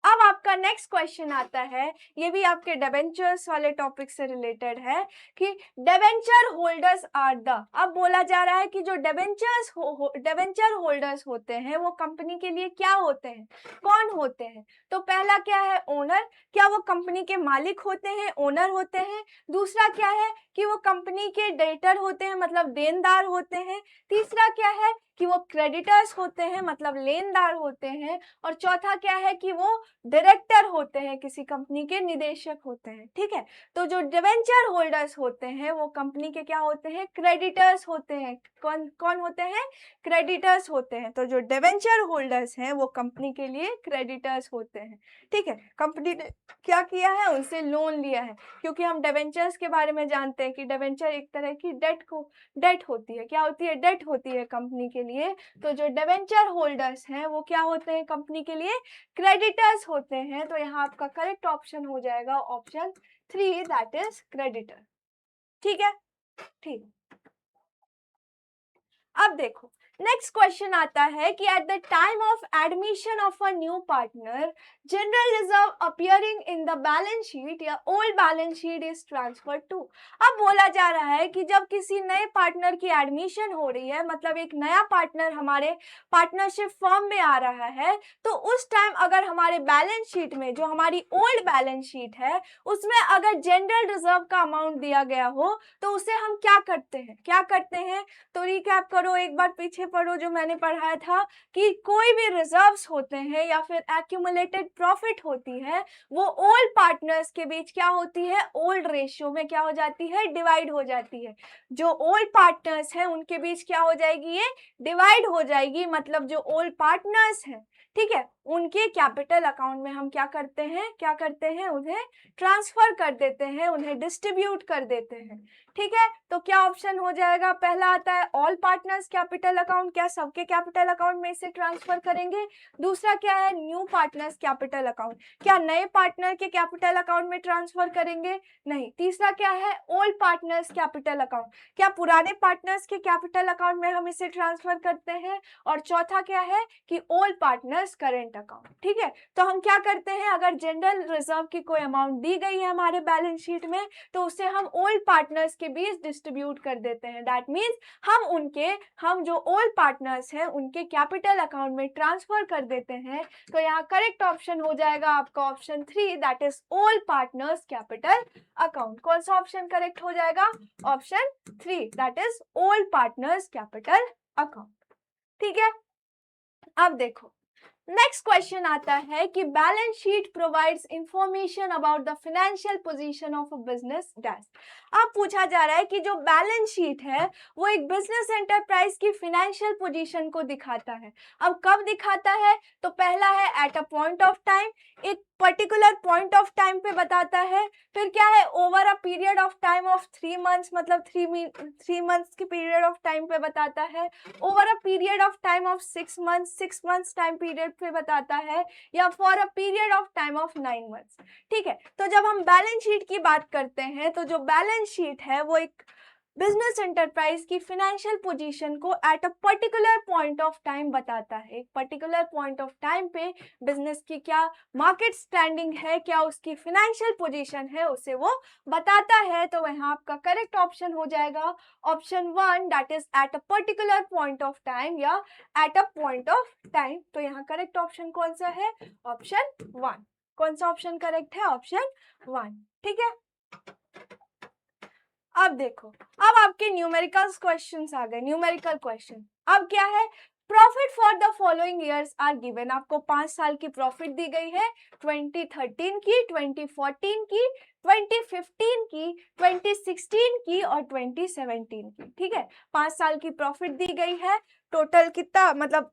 अब आप आपका नेक्स्ट क्वेश्चन आता है, ये भी आपके डिबेंचर्स वाले टॉपिक से रिलेटेड है कि डिबेंचर होल्डर्स आर द, अब बोला जा रहा है कि जो डिबेंचर होल्डर्स होते हैं वो कंपनी के लिए क्या होते हैं, कौन होते हैं। तो पहला क्या है, ओनर, क्या वो कंपनी के मालिक होते हैं, ओनर होते हैं। दूसरा क्या है कि वो कंपनी के डेटर होते हैं, मतलब देनदार होते हैं। तीसरा क्या है कि वो क्रेडिटर्स होते हैं, मतलब लेनदार होते हैं। और चौथा क्या है कि वो डायरेक्टर होते हैं, किसी कंपनी के निदेशक होते हैं। ठीक है, तो जो डिबेंचर होल्डर्स होते हैं वो कंपनी के क्या होते हैं, क्रेडिटर्स होते हैं। कौन कौन होते हैं, क्रेडिटर्स होते हैं। तो जो डिबेंचर होल्डर्स हैं वो कंपनी के लिए क्रेडिटर्स होते हैं। ठीक है, कंपनी ने क्या किया है, उनसे लोन लिया है, क्योंकि हम डिबेंचर्स के बारे में जानते हैं कि डिबेंचर एक तरह की डेट होती है। क्या होती है, डेट होती है कंपनी के लिए। तो जो डिबेंचर होल्डर्स हैं वो क्या होते हैं, कंपनी के लिए क्रेडिटर्स होते हैं। तो यहाँ आपका करेक्ट ऑप्शन हो जाएगा ऑप्शन 3, दैट इज क्रेडिटर। ठीक है, ठीक। अब देखो नेक्स्ट क्वेश्चन आता है कि at the time of admission of a new partner general reserve appearing in the balance sheet या old balance sheet is transfer to. अब बोला जा रहा है कि जब किसी नए पार्टनर की एडमिशन हो रही है, मतलब एक नया पार्टनर हमारे पार्टनरशिप फर्म में आ रहा है, तो उस टाइम अगर हमारे बैलेंस शीट में, जो हमारी ओल्ड बैलेंस शीट है, उसमें अगर जनरल रिजर्व का अमाउंट दिया गया हो तो उसे हम क्या करते हैं। तो रिकैप करो, एक बार पीछे पढ़ो जो मैंने पढ़ाया था कि कोई भी रिजर्व्स होते हैं या फिर एक्यूमुलेटेड प्रॉफिट होती है, वो ओल्ड पार्टनर्स के बीच क्या होती है, ओल्ड रेशियो में क्या हो जाती है, डिवाइड हो जाती है। जो ओल्ड पार्टनर्स हैं उनके बीच क्या हो जाएगी, ये डिवाइड हो जाएगी। मतलब जो ओल्ड पार्टनर्स हैं, ठीक है, उनके कैपिटल अकाउंट में हम क्या करते हैं, उन्हें ट्रांसफर कर देते हैं, उन्हें डिस्ट्रीब्यूट कर देते हैं। ठीक है, तो क्या ऑप्शन हो जाएगा, पहला आता है ऑल पार्टनर्स कैपिटल अकाउंट, क्या सबके कैपिटल अकाउंट में इसे ट्रांसफर करेंगे। दूसरा क्या है, न्यू पार्टनर्स कैपिटल अकाउंट, क्या नए पार्टनर के कैपिटल अकाउंट में ट्रांसफर करेंगे, नहीं। तीसरा क्या है, ओल्ड पार्टनर्स कैपिटल अकाउंट, क्या पुराने पार्टनर्स के कैपिटल अकाउंट में हम इसे ट्रांसफर करते हैं। और चौथा क्या है कि ओल्ड पार्टनर्स करेंट अकाउंट। ठीक है, तो हम क्या करते हैं, अगर जनरल रिजर्व की कोई अमाउंट दी गई है हमारे बैलेंस शीट में, तो उसे हम ओल्ड पार्टनर्स के बीच डिस्ट्रीब्यूट कर देते हैं। दैट मीन्स हम जो ओल्ड पार्टनर्स हैं उनके कैपिटल अकाउंट में ट्रांसफर कर देते हैं। तो यहाँ करेक्ट ऑप्शन हो जाएगा आपका option 3, that is old partners capital account. कौन सा ऑप्शन करेक्ट हो जाएगा, option 3, that is old partners capital account. ठीक है, अब देखो नेक्स्ट क्वेश्चन आता है कि balance sheet provides information about the financial position of a business dash. अब पूछा जा रहा है कि जो बैलेंस शीट है वो एक बिजनेस एंटरप्राइज की फाइनेंशियल पोजीशन को दिखाता है। अब कब दिखाता है, तो पहला है eight a point of time, एक पर्टिकुलर पॉइंट ऑफ टाइम पे बताता है। फिर क्या है, over a period of time of 3 months, मतलब 3 मंथ्स के पीरियड ऑफ टाइम पे बताता है। Over a period of time of 6 months time period पे बताता है, या for a period of time of 9 months. ठीक है, तो जब हम बैलेंस शीट की बात करते हैं तो जो बैलेंस शीट है वो एक बिजनेस एंटरप्राइज की फाइनेंशियल पोजीशन को eight a particular point of time बताता है। एक पर्टिकुलर पॉइंट ऑफ टाइम पे बिजनेस की क्या मार्केट स्टैंडिंग है, क्या उसकी फाइनेंशियल पोजीशन है, उसे वो बताता है। तो यहाँ आपका करेक्ट ऑप्शन हो जाएगा option 1, that is at a particular point of time या at a point of time. तो यहाँ करेक्ट ऑप्शन कौन सा है, ऑप्शन 1। कौन सा ऑप्शन करेक्ट है, ऑप्शन 1। ठीक है, अब देखो, अब आपके न्यूमेरिकल क्वेश्चंस आ गए, न्यूमेरिकल क्वेश्चन। अब क्या है, profit for the following years are given. आपको 5 साल की प्रॉफिट दी गई है, 2013 की, 2014 की, 2015 की, 2016 की और 2017 की। ठीक है, 5 साल की प्रॉफिट दी गई है। टोटल कितना, मतलब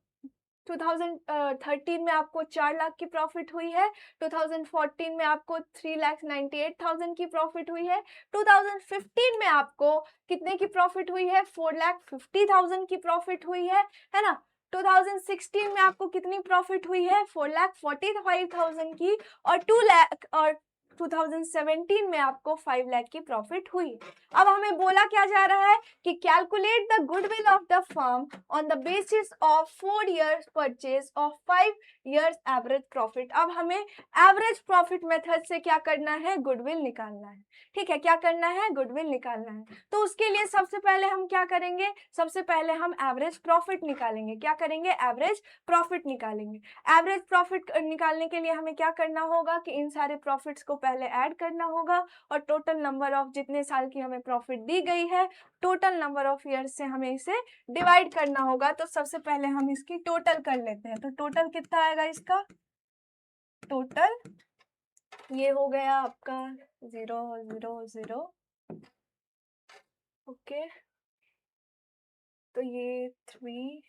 2013 में आपको 4 लाख की प्रॉफिट हुई है, 2014 में आपको 3,98,000 की प्रॉफिट हुई है, 2015 में आपको कितने की प्रॉफिट हुई है, 4,50,000 की प्रॉफिट हुई है ना। 2016 में आपको कितनी प्रॉफिट हुई है, 4,45,000 की, और 2 लाख, और 2017 में आपको 5 लाख की प्रॉफिट हुई। अब हमें बोला क्या जा रहा है कि calculate the goodwill of the firm on the basis of 4 years purchase of 5 years average profit. अब हमें एवरेज प्रॉफिट मेथड से क्या करना है, गुडविल निकालना है। ठीक है, क्या करना है, गुडविल निकालना है। तो उसके लिए सबसे पहले हम क्या करेंगे, सबसे पहले हम एवरेज प्रॉफिट निकालेंगे। क्या करेंगे, एवरेज प्रॉफिट निकालेंगे। एवरेज प्रॉफिट निकालने के लिए हमें क्या करना होगा कि इन सारे प्रॉफिट्स को पहले ऐड करना होगा और टोटल नंबर ऑफ जितने साल की हमें प्रॉफिट दी गई है, टोटल नंबर ऑफ ईयर्स से हमें इसे डिवाइड करना होगा। तो सबसे पहले हम इसकी टोटल कर लेते हैं। तो टोटल कितना आएगा इसका, टोटल ये हो गया आपका 0 0 0। ओके, तो ये 3,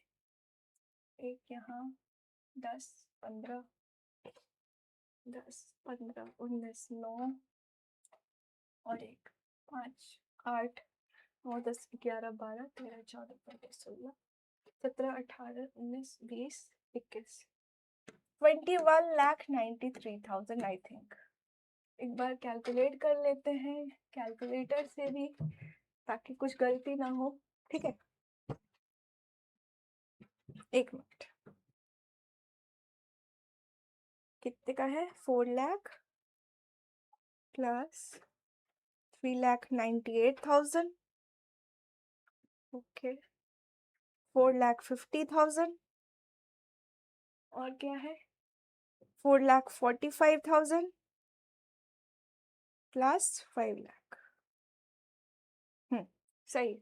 एक यहाँ 10 15 10 15 19 9 और एक 5 8 9 10 11 12 13 14 15 16 17 18 19 20 21 21,93,000 आई थिंक। एक बार कैलकुलेट कर लेते हैं कैलकुलेटर से भी, ताकि कुछ गलती ना हो। ठीक है, एक मिनट, कितने का है, 4 लाख प्लस 3,98,000, ओके 4,50,000, और क्या है 4,45,000 प्लस 5 लाख। सही,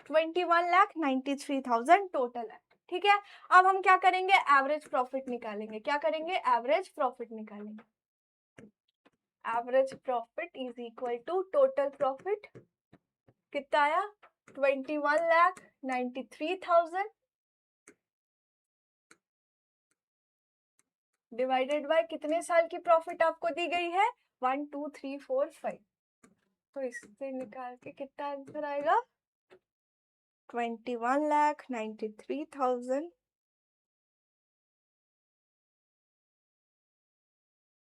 21,93,000 टोटल है। ठीक है, अब हम क्या करेंगे, एवरेज प्रॉफिट निकालेंगे। क्या करेंगे, एवरेज प्रॉफिट निकालेंगे। Average profit is equal to total profit, कितना आया 21,93,000 डिवाइडेड बाय कितने साल की प्रॉफिट आपको दी गई है, 1 2 3 4 5। तो इससे निकाल के कितना आंसर आएगा, 21,93,000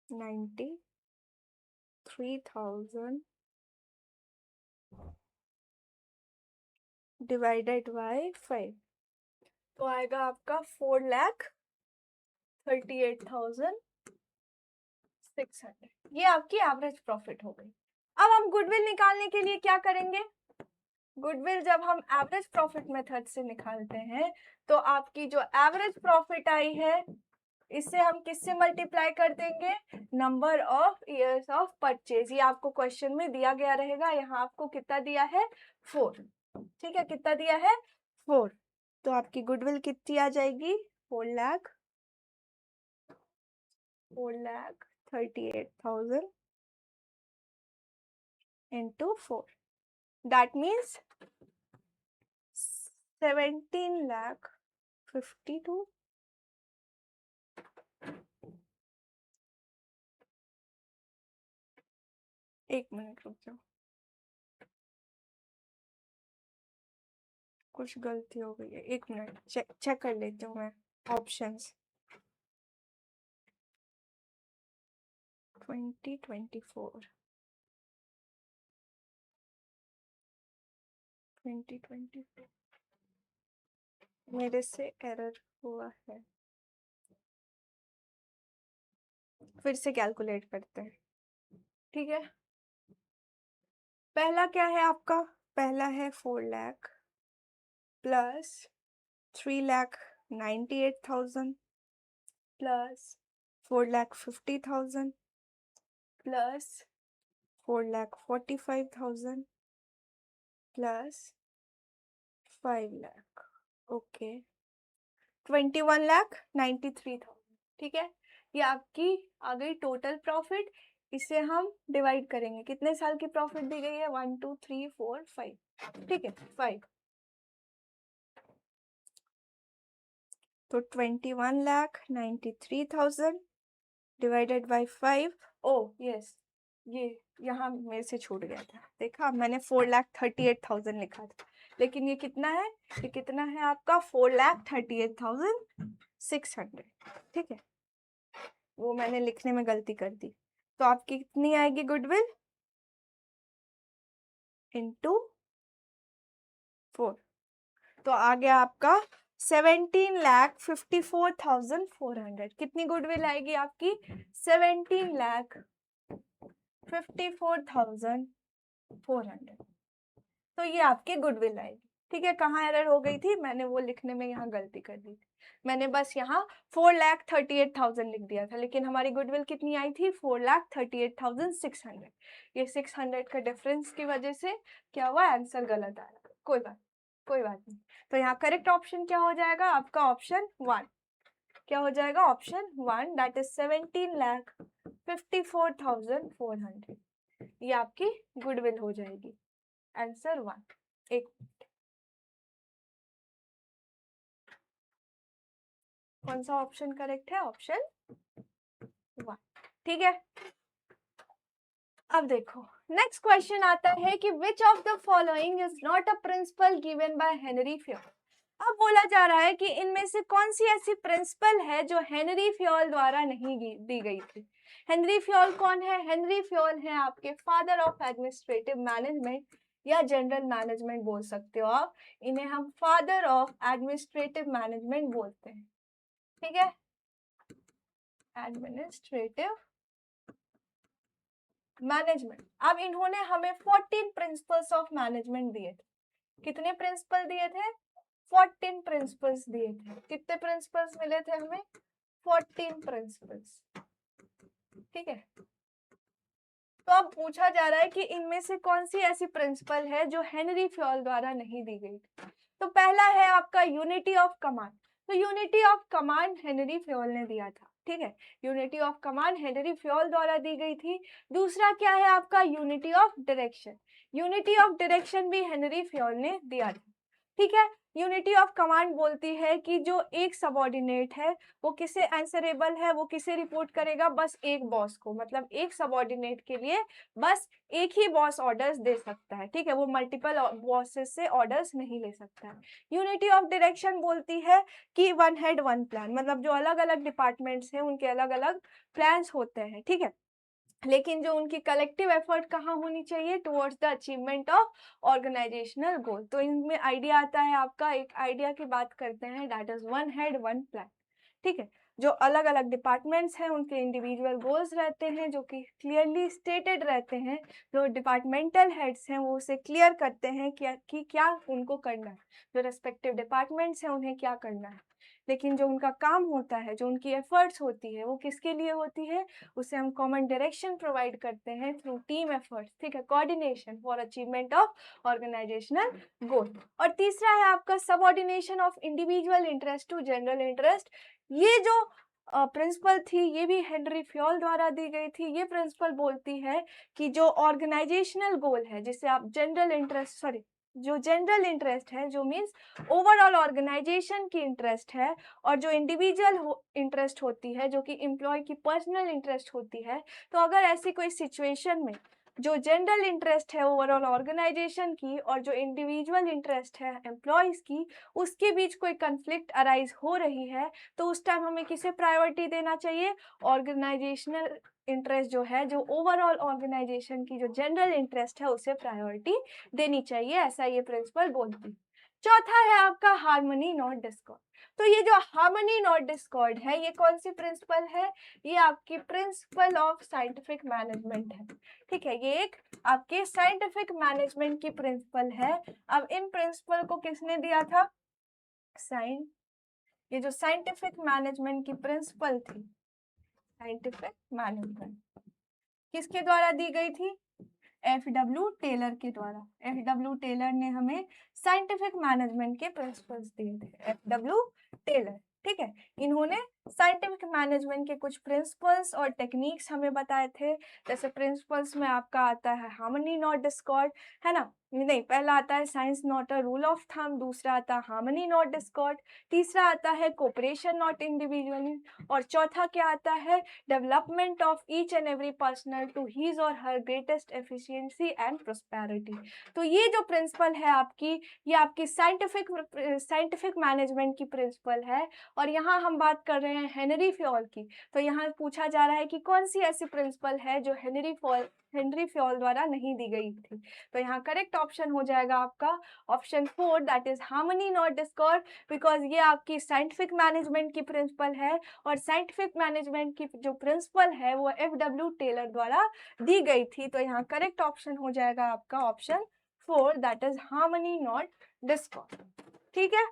93,000 डिवाइडेड बाय 5, तो आएगा आपका 4,38,600। ये आपकी एवरेज प्रॉफिट हो गई। अब हम गुडविल निकालने के लिए क्या करेंगे, गुडविल जब हम एवरेज प्रॉफिट मेथड से निकालते हैं तो आपकी जो एवरेज प्रॉफिट आई है इससे हम किससे मल्टीप्लाई कर देंगे, number of years of purchase. ये आपको क्वेश्चन में दिया गया रहेगा। यहाँ आपको कितना दिया है, 4। ठीक है, कितना दिया है, 4। तो आपकी गुडविल कितनी आ जाएगी, 4,38,000 into 4, that means 17,52,000। एक मिनट रुक जाओ, कुछ गलती हो गई है, एक मिनट चेक कर लेती हूँ मैं ऑप्शंस। 2024 मेरे से एरर हुआ है, फिर से कैलकुलेट करते हैं। ठीक है, पहला क्या है आपका, पहला है 4 lakh plus 3,98,000 plus 4,50,000 plus 4,45,000 plus 5 lakh, okay 21,93,000। ठीक है, ये आपकी आ गई टोटल प्रॉफिट। इसे हम डिवाइड करेंगे, कितने साल की प्रॉफिट दी गई है, 1 2 3 4 5। ठीक है, 5, तो 21,93,000 डिवाइडेड बाय 5। ओ यस, ये यहाँ मेरे से छूट गया था, देखा मैंने 4,38,000 लिखा था, लेकिन ये कितना है, ये कितना है आपका 4,38,600। ठीक है, वो मैंने लिखने में गलती कर दी। तो आपकी कितनी आएगी गुडविल? इंटू 4, तो आ गया आपका 17,54,400। कितनी गुडविल आएगी आपकी? 17,54,400। तो ये आपकी गुडविल आएगी। ठीक है, कहाँ एरर हो गई थी? मैंने वो लिखने में यहाँ गलती कर दी थी। मैंने बस यहाँ 4,38,000 लिख दिया था, लेकिन हमारी गुडविल कितनी आई थी? 4,38,600। ये 600 का डिफरेंस की वजह से क्या हुआ? आंसर गलत आया। कोई बात नहीं। तो यहाँ करेक्ट ऑप्शन क्या हो जाएगा आपका? ऑप्शन 1। क्या हो जाएगा? Option 1, that is 17,54,400। ये आपकी गुडविल हो जाएगी। आंसर 1। एक कौन सा ऑप्शन करेक्ट है? ऑप्शन 1। ठीक है, अब देखो नेक्स्ट क्वेश्चन आता है कि which of the following is not a principle given by Henry Fayol. अब बोला जा रहा है कि इनमें से कौन सी ऐसी प्रिंसिपल है जो हेनरी फ्योल द्वारा नहीं दी गई थी। हेनरी फ्योल कौन है? हेनरी फ्योल है आपके फादर ऑफ एडमिनिस्ट्रेटिव मैनेजमेंट या जनरल मैनेजमेंट बोल सकते हो आप। इन्हें हम फादर ऑफ एडमिनिस्ट्रेटिव मैनेजमेंट बोलते हैं। ठीक है, एडमिनिस्ट्रेटिव मैनेजमेंट। अब इन्होंने हमें 14 प्रिंसिपल्स ऑफ मैनेजमेंट दिए थे। कितने प्रिंसिपल दिए थे? 14 प्रिंसिपल्स दिए थे। कितने प्रिंसिपल्स मिले थे हमें? 14 प्रिंसिपल्स। ठीक है, तो अब पूछा जा रहा है कि इनमें से कौन सी ऐसी प्रिंसिपल है जो हेनरी फ्योल द्वारा नहीं दी गई थी। तो पहला है आपका यूनिटी ऑफ कमांड। तो unity of command Henry Fayol ने दिया था। ठीक है, unity of command Henry Fayol द्वारा दी गई थी। दूसरा क्या है आपका? Unity of direction. Unity of direction भी हेनरी फ्योल ने दिया था। ठीक है, यूनिटी ऑफ कमांड बोलती है कि जो एक सबऑर्डिनेट है वो किसे आंसरेबल है, वो किसे रिपोर्ट करेगा? बस एक बॉस को। मतलब एक सबऑर्डिनेट के लिए बस एक ही बॉस ऑर्डर्स दे सकता है। ठीक है, वो मल्टीपल बॉसेस से ऑर्डर्स नहीं ले सकता है। यूनिटी ऑफ डायरेक्शन बोलती है कि वन हेड वन प्लान, मतलब जो अलग अलग डिपार्टमेंट्स हैं उनके अलग अलग प्लान्स होते हैं। ठीक है, लेकिन जो उनकी कलेक्टिव एफर्ट कहाँ होनी चाहिए? Towards the achievement of organisational goal. तो इनमें आइडिया आता है आपका, एक आइडिया की बात करते हैं, that is one head one plan. ठीक है, जो अलग अलग डिपार्टमेंट्स हैं उनके इंडिविजुअल गोल्स रहते हैं जो कि क्लियरली स्टेटेड रहते हैं। जो डिपार्टमेंटल हेड्स हैं वो उसे क्लियर करते हैं कि क्या उनको करना है, जो रेस्पेक्टिव डिपार्टमेंट्स हैं उन्हें क्या करना है। लेकिन जो उनका काम होता है, जो उनकी एफर्ट्स होती है, वो किसके लिए होती है? उसे हम कॉमन डायरेक्शन प्रोवाइड करते हैं थ्रू टीम एफर्ट्स। ठीक है, coordination for achievement of organisational goal. और तीसरा है आपका subordination of individual interest to general interest. ये जो प्रिंसिपल थी ये भी हेनरी फ्योल द्वारा दी गई थी। ये प्रिंसिपल बोलती है कि जो ऑर्गेनाइजेशनल गोल है, जिसे आप जनरल इंटरेस्ट जो जनरल इंटरेस्ट है, जो मीन्स ओवरऑल ऑर्गेनाइजेशन की इंटरेस्ट है, और जो इंडिविजुअल इंटरेस्ट होती है, जो कि एम्प्लॉय की पर्सनल इंटरेस्ट होती है। तो अगर ऐसी कोई सिचुएशन में जो जनरल इंटरेस्ट है ओवरऑल ऑर्गेनाइजेशन की और जो इंडिविजुअल इंटरेस्ट है एम्प्लॉयज की, उसके बीच कोई कंफ्लिक्ट अराइज हो रही है, तो उस टाइम हमें किसे प्रायोरिटी देना चाहिए? ऑर्गेनाइजेशनल इंटरेस्ट जो है, जो ओवरऑल ऑर्गेनाइजेशन की जो जनरल इंटरेस्ट है, उसे प्रायोरिटी देनी चाहिए। ऐसा ये प्रिंसिपल बोलती है। चौथा है आपका हार्मनी नॉट डिस्कॉर्ड। तो ये जो हार्मनी नॉट डिस्कॉर्ड है, ये कौन सी प्रिंसिपल है? ये आपकी प्रिंसिपल ऑफ साइंटिफिक मैनेजमेंट है। ठीक है, ये एक आपके साइंटिफिक मैनेजमेंट की प्रिंसिपल है। अब इन प्रिंसिपल को किसने दिया था? ये जो साइंटिफिक मैनेजमेंट की प्रिंसिपल थी, साइंटिफिक मैनेजमेंट किसके द्वारा दी गई थी? एफ.डब्ल्यू. टेलर के द्वारा। एफ.डब्ल्यू. टेलर ने हमें साइंटिफिक मैनेजमेंट के प्रिंसिपल्स दिए थे। एफ.डब्ल्यू. टेलर। ठीक है, इन्होंने साइंटिफिक मैनेजमेंट के कुछ प्रिंसिपल्स और टेक्निक्स हमें बताए थे। जैसे प्रिंसिपल्स में आपका आता है हार्मनी नॉट डिस्कॉर्ड, है ना? नहीं, पहला आता है science not a rule of thumb, दूसरा आता है हार्मनी नॉट डिस्कॉर्ड, तीसरा आता है कोऑपरेशन नॉट इंडिविजुअली, और चौथा क्या आता है? Development of each and every personal to his or her greatest efficiency and prosperity. तो ये जो प्रिंसिपल है आपकी, ये आपकी साइंटिफिक मैनेजमेंट की प्रिंसिपल है। और यहाँ हम बात कर रहे रहे हैं हेनरी फ्योल की, तो यहाँ पूछा जा रहा है कि कौन सी ऐसी प्रिंसिपल है जो हेनरी फ्योल द्वारा नहीं दी गई थी। तो यहाँ करेक्ट ऑप्शन हो जाएगा आपका option 4, that is harmony not Discord, because ये आपकी साइंटिफिक मैनेजमेंट की प्रिंसिपल है और साइंटिफिक मैनेजमेंट की जो प्रिंसिपल है वो FW टेलर द्वारा दी गई थी। तो यहाँ करेक्ट ऑप्शन हो जाएगा आपका option 4, that is harmony not Discord. ठीक है,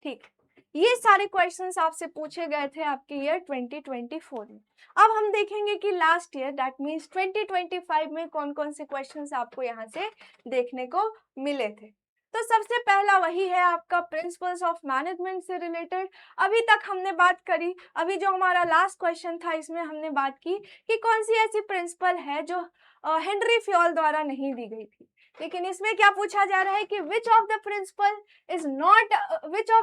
ठीक। ये सारे क्वेश्चंस आपसे पूछे गए थे आपके ईयर 2024 में। अब हम देखेंगे कि लास्ट ईयर दैट मीन्स 2025 में कौन कौन से क्वेश्चंस आपको यहाँ से देखने को मिले थे। तो सबसे पहला वही है आपका प्रिंसिपल्स ऑफ मैनेजमेंट से रिलेटेड। अभी तक हमने बात करी, अभी जो हमारा लास्ट क्वेश्चन था इसमें हमने बात की कि कौन सी ऐसी प्रिंसिपल है जो हेनरी फ्योल द्वारा नहीं दी गई थी। लेकिन इसमें क्या पूछा जा रहा है कि which of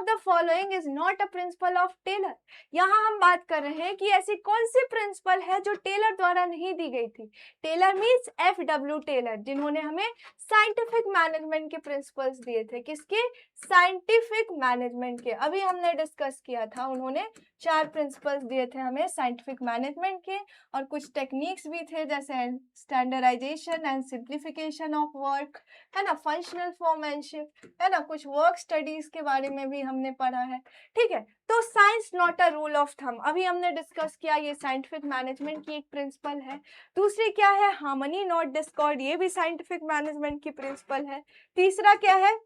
the following is not a principle of Taylor. यहाँ हम बात कर रहे हैं कि ऐसी कौन सी प्रिंसिपल है जो टेलर द्वारा नहीं दी गई थी। टेलर मीन्स FW टेलर, जिन्होंने हमें साइंटिफिक मैनेजमेंट के प्रिंसिपल्स दिए थे। किसके? साइंटिफिक मैनेजमेंट के। अभी हमने डिस्कस किया था, उन्होंने 4 प्रिंसिपल्स दिए थे हमें साइंटिफिक मैनेजमेंट के, और कुछ टेक्निक्स भी थे जैसे standardisation and simplification of work, है ना, फंक्शनल फॉर्मैनशिप, है ना, कुछ वर्क स्टडीज के बारे में भी हमने पढ़ा है। ठीक है, तो science not a rule of thumb, अभी हमने डिस्कस किया, ये साइंटिफिक मैनेजमेंट की एक प्रिंसिपल है। दूसरी क्या है? हार्मनी नॉट डिस्कॉर्ड, ये भी साइंटिफिक मैनेजमेंट की प्रिंसिपल है। तीसरा क्या है?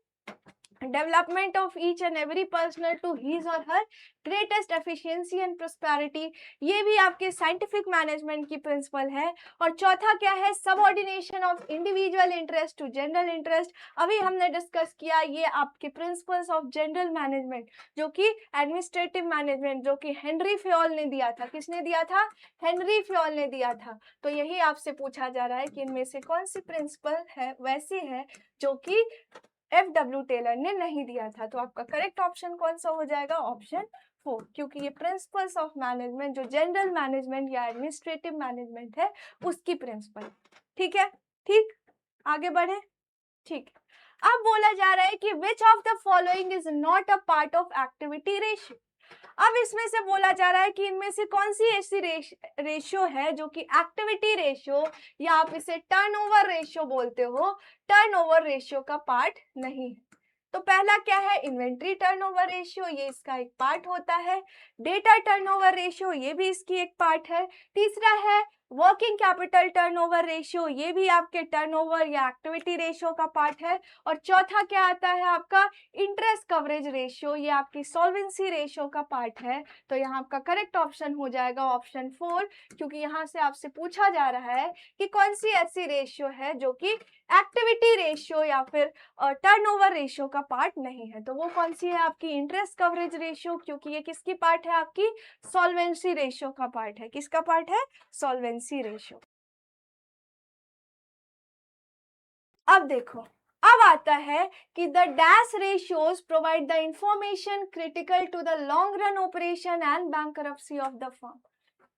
Development of each and every personal to his or her greatest efficiency and prosperity, ये भी आपके साइंटिफिक मैनेजमेंट की प्रिंसिपल है। और चौथा क्या है? Subordination of individual interest to general interest, अभी हमने डिस्कस किया, ये आपके प्रिंसिपल्स ऑफ जनरल मैनेजमेंट, जो कि एडमिनिस्ट्रेटिव मैनेजमेंट, जो कि हेनरी फ्योल ने दिया था। किसने दिया था? हेनरी फ्योल ने दिया था। तो यही आपसे पूछा जा रहा है कि इनमें से कौन सी प्रिंसिपल है वैसी है जो कि FW टेलर ने नहीं दिया था। तो आपका करेक्ट ऑप्शन कौन सा हो जाएगा? ऑप्शन 4, क्योंकि ये प्रिंसिपल्स ऑफ मैनेजमेंट जो जनरल मैनेजमेंट या एडमिनिस्ट्रेटिव मैनेजमेंट है उसकी प्रिंसिपल। ठीक है, ठीक, आगे बढ़े। ठीक, अब बोला जा रहा है कि which of the following is not a part of activity ratio. अब इसमें से बोला जा रहा है कि इनमें से कौन सी ऐसी रेशियो है जो कि एक्टिविटी रेशियो या आप इसे टर्नओवर रेशियो बोलते हो, टर्नओवर रेशियो का पार्ट नहीं है। तो पहला क्या है? इन्वेंट्री टर्नओवर रेशियो, ये इसका एक पार्ट होता है। डेटा टर्नओवर रेशियो, ये भी इसकी एक पार्ट है। तीसरा है वर्किंग कैपिटल टर्नओवर रेशियो, ये भी आपके टर्नओवर या एक्टिविटी रेशियो का पार्ट है। और चौथा क्या आता है आपका? इंटरेस्ट कवरेज रेशियो, ये आपकी सॉल्वेंसी रेशियो का पार्ट है। तो यहाँ आपका करेक्ट ऑप्शन हो जाएगा ऑप्शन 4, क्योंकि यहाँ से आपसे पूछा जा रहा है कि कौन सी ऐसी रेशियो है जो कि एक्टिविटी रेशियो या फिर टर्नओवर रेशियो का पार्ट नहीं है। तो वो कौन सी है? आपकी इंटरेस्ट कवरेज रेशियो, क्योंकि ये किसकी पार्ट है? आपकी सॉल्वेंसी रेशियो का पार्ट है। किसका पार्ट है? Solvency ratio. अब देखो, अब आता है कि the dash ratios provide the information critical to the long run operation and bankruptcy of the firm.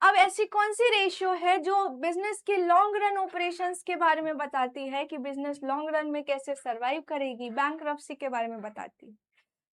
अब ऐसी कौन सी रेशियो है जो बिजनेस के लॉन्ग रन ऑपरेशंस के बारे में बताती है कि बिजनेस लॉन्ग रन में कैसे सरवाइव करेगी, बैंकरप्सी के बारे में बताती है।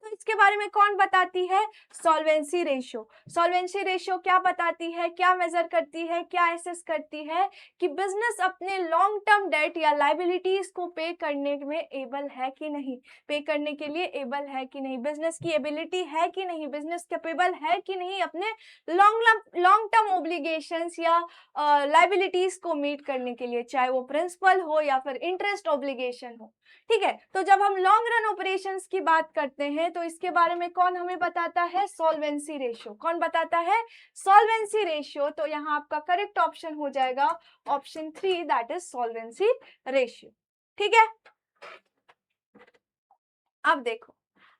तो इसके बारे में कौन बताती है? Solvency ratio. सॉल्वेंसी रेशियो क्या बताती है, क्या मेजर करती है, क्या एसेस करती है कि बिजनेस अपने लॉन्ग टर्म डेट या लाइबिलिटीज को पे करने में एबल है कि नहीं, पे करने के लिए एबल है कि नहीं, बिजनेस की एबिलिटी है कि नहीं, बिजनेस कैपेबल है कि नहीं अपने लॉन्ग टर्म ऑब्लिगेशंस या लाइबिलिटीज को मीट करने के लिए, चाहे वो प्रिंसिपल हो या फिर इंटरेस्ट ऑब्लिगेशन हो। ठीक है, तो जब हम लॉन्ग रन ऑपरेशंस की बात करते हैं तो इसके बारे में कौन हमें बताता है? Solvency ratio. कौन बताता है? Solvency ratio. तो यहाँ आपका करेक्ट ऑप्शन हो जाएगा option 3, that is solvency ratio. ठीक है, अब देखो,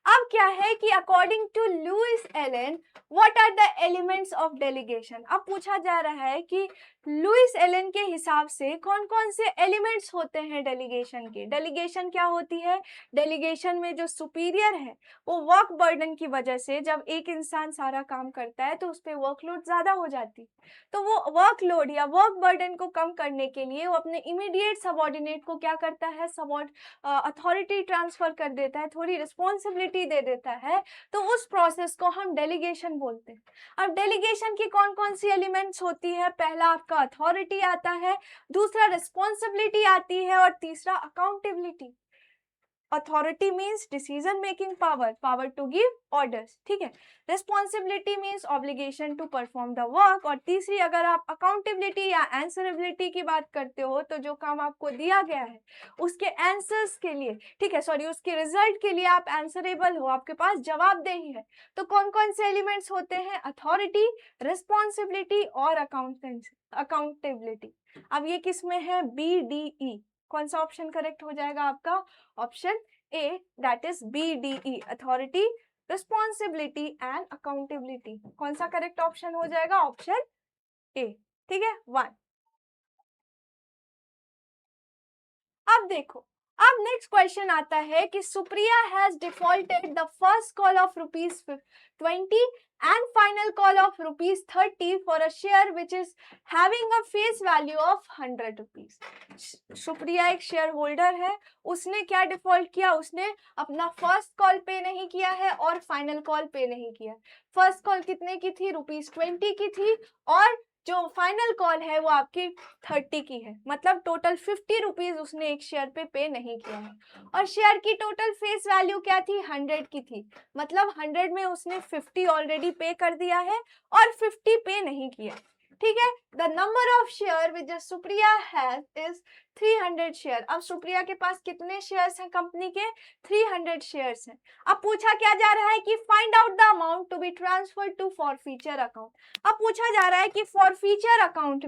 अब क्या है कि according to Louis Allen what are the elements of delegation. अब पूछा जा रहा है कि लुइस एलन के हिसाब से कौन कौन से एलिमेंट्स होते हैं डेलीगेशन के। डेलीगेशन क्या होती है? डेलीगेशन में जो सुपीरियर है वो वर्क बर्डन की वजह से, जब एक इंसान सारा काम करता है तो उस पर वर्कलोड ज्यादा हो जाती है, तो वो वर्कलोड या वर्क बर्डन को कम करने के लिए वो अपने इमीडिएट सबऑर्डिनेट को क्या करता है? अथॉरिटी ट्रांसफर कर देता है, थोड़ी रिस्पॉन्सिबिलिटी अथॉरिटी दे देता है तो उस प्रोसेस को हम डेलीगेशन बोलते हैं। अब डेलीगेशन की कौन कौन सी एलिमेंट्स होती है? पहला आपका अथॉरिटी आता है, दूसरा रिस्पॉन्सिबिलिटी आती है और तीसरा accountability. Authority means decision making power, power to give orders, ठीक है। Responsibility means obligation to perform the work. और तीसरी अगर आप अकाउंटेबिलिटी या आंसरेबिलिटी की बात करते हो तो जो काम आपको दिया गया है उसके आंसर्स के लिए, ठीक है, सॉरी, उसके रिजल्ट के लिए आप आंसरेबल हो, आपके पास जवाबदेही है। तो कौन कौन से एलिमेंट्स होते हैं? अथॉरिटी, रिस्पॉन्सिबिलिटी और अकाउंटेबिलिटी। अब ये किस में है? BDE। कौन सा ऑप्शन करेक्ट हो जाएगा आपका? Option A, that is BDE, authority, responsibility and accountability. कौन सा करेक्ट ऑप्शन हो जाएगा? ऑप्शन ए, ठीक है। 1। अब देखो, अब नेक्स्ट क्वेश्चन आता है कि Supriya has defaulted the first call of ₹20 and final call of ₹30 for a share which is having a face value of ₹100। Supriya एक शेयर होल्डर है, उसने क्या डिफॉल्ट किया? उसने अपना फर्स्ट कॉल पे नहीं किया है और फाइनल कॉल पे नहीं किया। फर्स्ट कॉल कितने की थी? ₹20 की थी और जो फाइनल कॉल है वो आपकी 30 की है, मतलब टोटल ₹50 उसने एक शेयर पे नहीं किया है। और शेयर की टोटल फेस वैल्यू क्या थी? 100 की थी, मतलब 100 में उसने 50 ऑलरेडी पे कर दिया है और 50 पे नहीं किया, ठीक है। The number of share which Supriya has is 300 share. अब सुप्रिया के पास कितने शेयर्स हैं कंपनी के? 300 शेयर्स हैं। अब पूछा क्या जा रहा है कि find out the amount to be transferred to forfeiture account. अब पूछा जा रहा है कि फॉरफीचर अकाउंट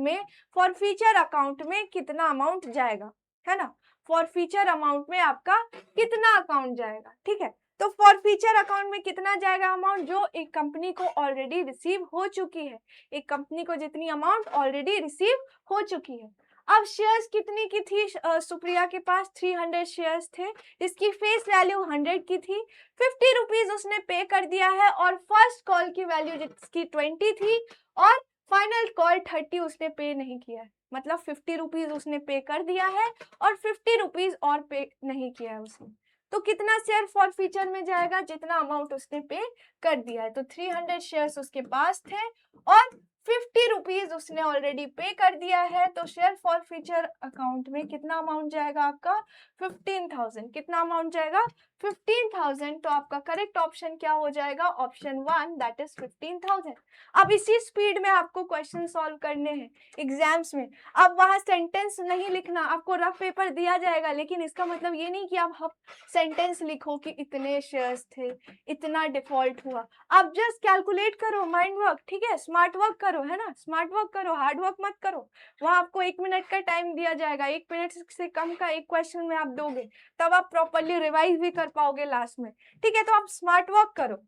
में कितना अमाउंट जाएगा, है ना। फॉरफीचर अमाउंट में आपका कितना अकाउंट जाएगा, ठीक है। तो फॉरफीचर अकाउंट में कितना जाएगा अमाउंट? जो एक कंपनी को ऑलरेडी रिसीव हो चुकी है, एक कंपनी को जितनी अमाउंट ऑलरेडी रिसीव हो चुकी है। अब शेयर्स कितनी की थी? सुप्रिया के पास 300 शेयर्स थे, इसकी फेस वैल्यू 100 की थी, ₹50 उसने पे कर दिया है और फर्स्ट कॉल की वैल्यू जिसकी 20 थी और फाइनल कॉल 30 उसने पे नहीं किया है, मतलब ₹50 उसने पे कर दिया है और ₹50 और पे नहीं किया है उसने। तो कितना शेयर फॉरफीचर में जाएगा? जितना अमाउंट उसने पे कर दिया है। तो 300 शेयर्स उसके पास थे और ₹50 उसने ऑलरेडी पे कर दिया है, तो शेयर फॉरफीचर अकाउंट में कितना अमाउंट जाएगा आपका? 15,000। कितना अमाउंट जाएगा? 15,000। तो आपका करेक्ट ऑप्शन क्या हो जाएगा? Option 1, that is 15,000। अब इसी स्पीड में आपको क्वेश्चन सॉल्व करने हैं एग्जाम्स में। अब वहां सेंटेंस नहीं लिखना, आपको रफ पेपर दिया जाएगा, लेकिन इसका मतलब ये नहीं कि आप सेंटेंस लिखो कि इतने शेयर्स थे, इतना डिफॉल्ट हुआ। आप जस्ट कैलकुलेट करो, माइंड वर्क, ठीक है, स्मार्ट वर्क करो, है ना, स्मार्ट वर्क करो, हार्ड वर्क मत करो। वहां आपको 1 मिनट का टाइम दिया जाएगा, 1 मिनट से कम का एक क्वेश्चन में आप दोगे, तब आप प्रॉपरली रिवाइज भी कर पाओगे लास्ट में, ठीक है। तो आप स्मार्ट वर्क करो।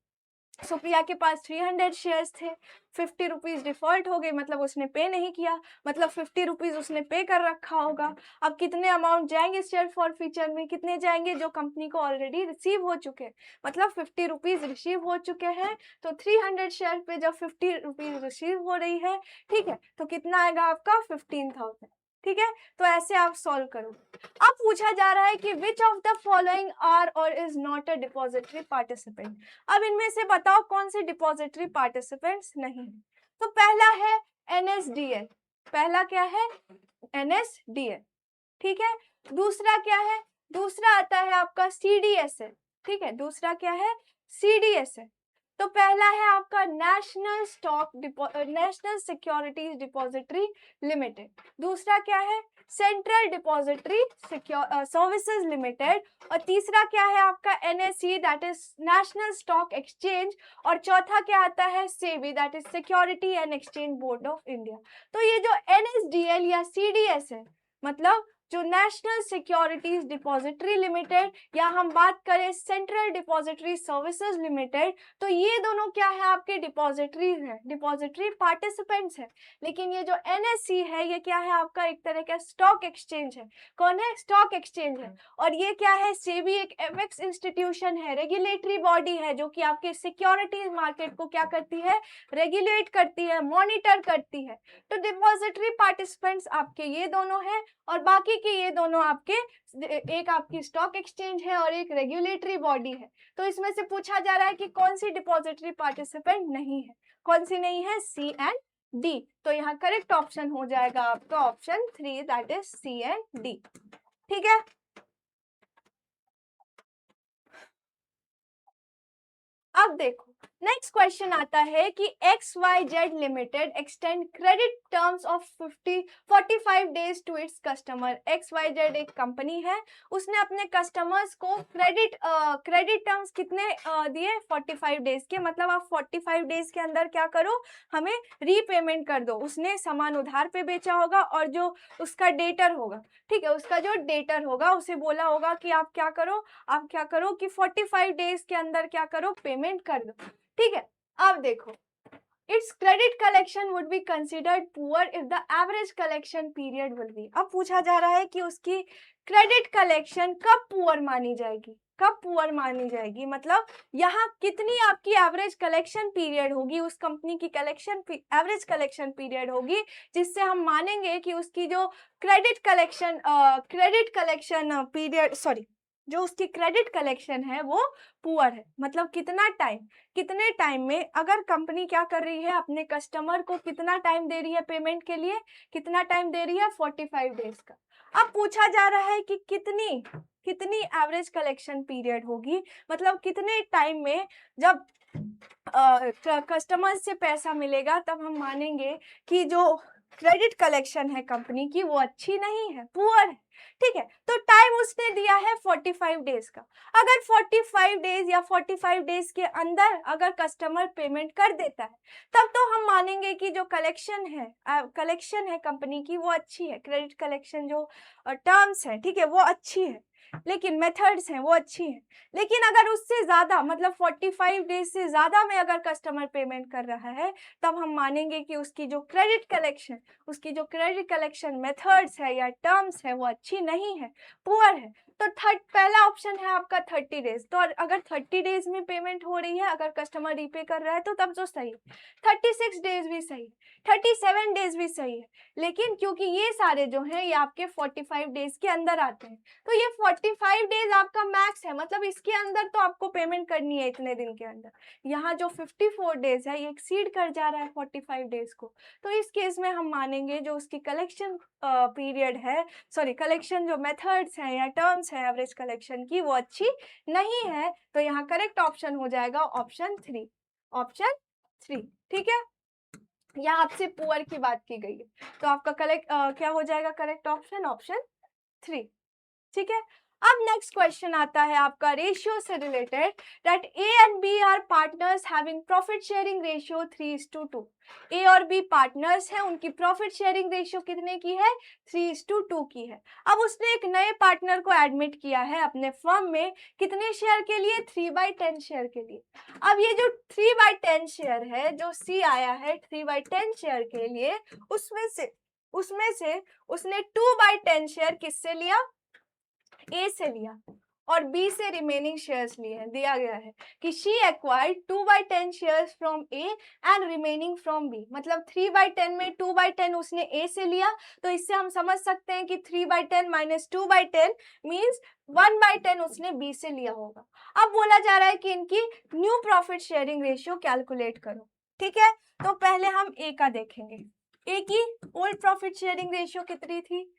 सुप्रिया के पास 300 शेयर्स थे, ₹50 डिफॉल्ट हो गए, मतलब उसने पे नहीं किया, मतलब ₹50 उसने पे कर रखा होगा। अब कितने अमाउंट जाएंगे शेयर फॉरफीचर में? कितने जाएंगे? जो कंपनी को ऑलरेडी रिसीव हो चुके, मतलब ₹50 रिसीव हो चुके हैं। तो 300 शेयर पे जब ₹50 रिसीव हो रही है, ठीक है, तो कितना आएगा आपका? 15,000, ठीक है। तो ऐसे आप सॉल्व करो। अब पूछा जा रहा है कि which of the following are और is not a depository participant. अब इनमें से बताओ कौन से डिपॉजिटरी पार्टिसिपेंट्स नहीं है। तो पहला है NSDL, पहला क्या है? NSDL, ठीक है। दूसरा क्या है? दूसरा आता है आपका CDSL, ठीक है, दूसरा क्या है? CDSL। तो पहला है आपका नेशनल सिक्योरिटीज डिपॉजिटरी लिमिटेड, दूसरा क्या है? सेंट्रल डिपॉजिटरी सर्विसेज लिमिटेड, और तीसरा क्या है आपका? NSE, that is national stock exchange, और चौथा क्या आता है? SEBI, that is security and exchange board of India. तो ये जो NSDL या CDS है, मतलब जो नेशनल सिक्योरिटीज डिपॉजिटरी लिमिटेड, या हम बात करें सेंट्रल डिपॉजिटरी सर्विसेज लिमिटेड, तो ये दोनों क्या है? आपके डिपॉजिटरीज हैं, डिपॉजिटरी पार्टिसिपेंट्स हैं। लेकिन ये जो NSE है, ये क्या है? आपका एक तरह का स्टॉक एक्सचेंज है। कौन है? स्टॉक एक्सचेंज है। और ये क्या है? SEBI एक एपेक्स इंस्टीट्यूशन है, रेगुलेटरी बॉडी है, जो कि आपके सिक्योरिटीज मार्केट को क्या करती है? रेगुलेट करती है, मॉनिटर करती है। तो डिपॉजिटरी पार्टिसिपेंट्स आपके ये दोनों हैं, और बाकी कि ये दोनों आपके, एक आपकी स्टॉक एक्सचेंज है और एक रेगुलेटरी बॉडी है। तो इसमें से पूछा जा रहा है कि कौन सी डिपॉजिटरी पार्टिसिपेंट नहीं है, कौन सी नहीं है, सी एंड डी। तो यहाँ करेक्ट ऑप्शन हो जाएगा आपका option 3, that is C and D. ठीक है, अब देखो नेक्स्ट क्वेश्चन आता है कि XYZ limited extend credit terms of 45 days to its customer. XYZ एक कंपनी है, उसने अपने कस्टमर्स को क्रेडिट टर्म्स कितने दिए, 45 डेज के। मतलब आप 45 डेज के अंदर क्या करो, हमें रीपेमेंट कर दो। उसने सामान उधार पे बेचा होगा और जो उसका डेटर होगा, ठीक है, उसका जो डेटर होगा उसे बोला होगा कि आप क्या करो कि 45 डेज के अंदर क्या करो, पेमेंट कर दो। ठीक है, अब देखो it's credit collection would be considered poor if the average collection period will be. अब पूछा जा रहा है कि उसकी क्रेडिट कलेक्शन कब पुअर मानी जाएगी, कब पुअर मानी जाएगी, मतलब यहाँ कितनी आपकी एवरेज कलेक्शन पीरियड होगी, उस कंपनी की एवरेज कलेक्शन पीरियड होगी जिससे हम मानेंगे कि उसकी जो क्रेडिट कलेक्शन पीरियड, सॉरी, जो उसकी क्रेडिट कलेक्शन है वो पुअर है। मतलब कितने टाइम में, अगर कंपनी क्या कर रही है, अपने कस्टमर को कितना टाइम दे रही है पेमेंट के लिए, कितना टाइम दे रही है, 45 डेज का। अब पूछा जा रहा है कि कितनी एवरेज कलेक्शन पीरियड होगी, मतलब कितने टाइम में जब कस्टमर से पैसा मिलेगा तब हम मानेंगे कि जो क्रेडिट कलेक्शन है कंपनी की वो अच्छी नहीं है, पुअर है। ठीक है, तो टाइम उसने दिया है 45 डेज का। अगर 45 डेज या 45 डेज के अंदर अगर कस्टमर पेमेंट कर देता है तब तो हम मानेंगे कि जो कलेक्शन है कंपनी की वो अच्छी है, क्रेडिट कलेक्शन जो टर्म्स है, ठीक है, वो अच्छी है, लेकिन मेथड्स हैं वो अच्छी हैं। लेकिन अगर उससे ज़्यादा, मतलब 45 डेज से ज़्यादा में अगर कस्टमर पेमेंट कर रहा है तब हम मानेंगे कि उसकी जो क्रेडिट कलेक्शन मेथड्स है या टर्म्स है वो अच्छी नहीं है, पुअर है। तो पहला ऑप्शन है आपका 30 डेज। तो अगर 30 डेज में पेमेंट हो रही है, अगर कस्टमर रीपे कर रहा है तो तब तो सही है। 36 डेज भी सही है, 37 डेज भी सही है। लेकिन क्योंकि ये सारे जो हैं ये आपके 45 डेज के अंदर आते हैं, तो ये 45 डेज आपका मैक्स है, मतलब इसके अंदर तो आपको पेमेंट करनी है इतने दिन के अंदर। यहाँ जो 54 डेज है ये एक्सीड कर जा रहा है 45 डेज को, तो इस केस में हम मानेंगे जो उसकी कलेक्शन पीरियड है, सॉरी, कलेक्शन जो मेथड्स हैं या टर्म्स है एवरेज कलेक्शन की वो अच्छी नहीं है। तो यहाँ करेक्ट ऑप्शन हो जाएगा ऑप्शन 3, ऑप्शन 3। ठीक है, यहाँ आपसे पुअर की बात की गई है, तो आपका क्या हो जाएगा करेक्ट ऑप्शन, ऑप्शन 3। ठीक है, अब नेक्स्ट क्वेश्चन आता है आपका रेशियो से related, that A and B are partners having profit sharing ratio 3:2। A और बी पार्टनर्स हैं, उनकी प्रॉफिट शेयरिंग रेशियो कितने की है, 3:2 की है। अब उसने एक नए पार्टनर को एडमिट किया है अपने फर्म में, कितने शेयर के लिए, 3/10 शेयर के लिए। अब ये जो 3/10 शेयर है, जो सी आया है 3/10 शेयर के लिए, उसमें से उसने 2/10 शेयर किससे लिया, ए से लिया, और बी से रिमेनिंग शेयर्स लिए हैं। दिया गया है कि she acquired 2/10 shares from A and remaining from B. मतलब 3/10 में 2/10 उसने ए से लिया, तो इससे हम समझ सकते हैं कि 3/10 माइनस 2/10 मीन्स 1/10 उसने बी से लिया होगा। अब बोला जा रहा है कि इनकी new profit sharing ratio calculate करो। ठीक है, तो पहले हम ए का देखेंगे। ए की ओल्ड प्रॉफिट शेयरिंग रेशियो कितनी थी,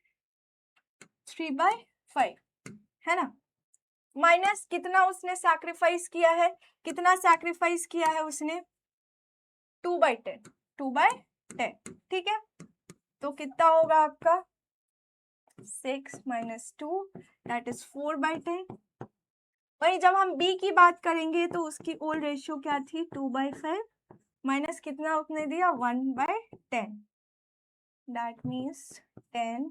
3/5 है ना, माइनस कितना उसने सैक्रिफाइस किया है, कितना सैक्रिफाइस किया है उसने, 2/10। ठीक है, तो कितना होगा आपका 6 माइनस 2 दैट इज 4/10। वही जब हम बी की बात करेंगे तो उसकी ओल्ड रेशियो क्या थी, 2/5 माइनस कितना उसने दिया, 1/10, that means 10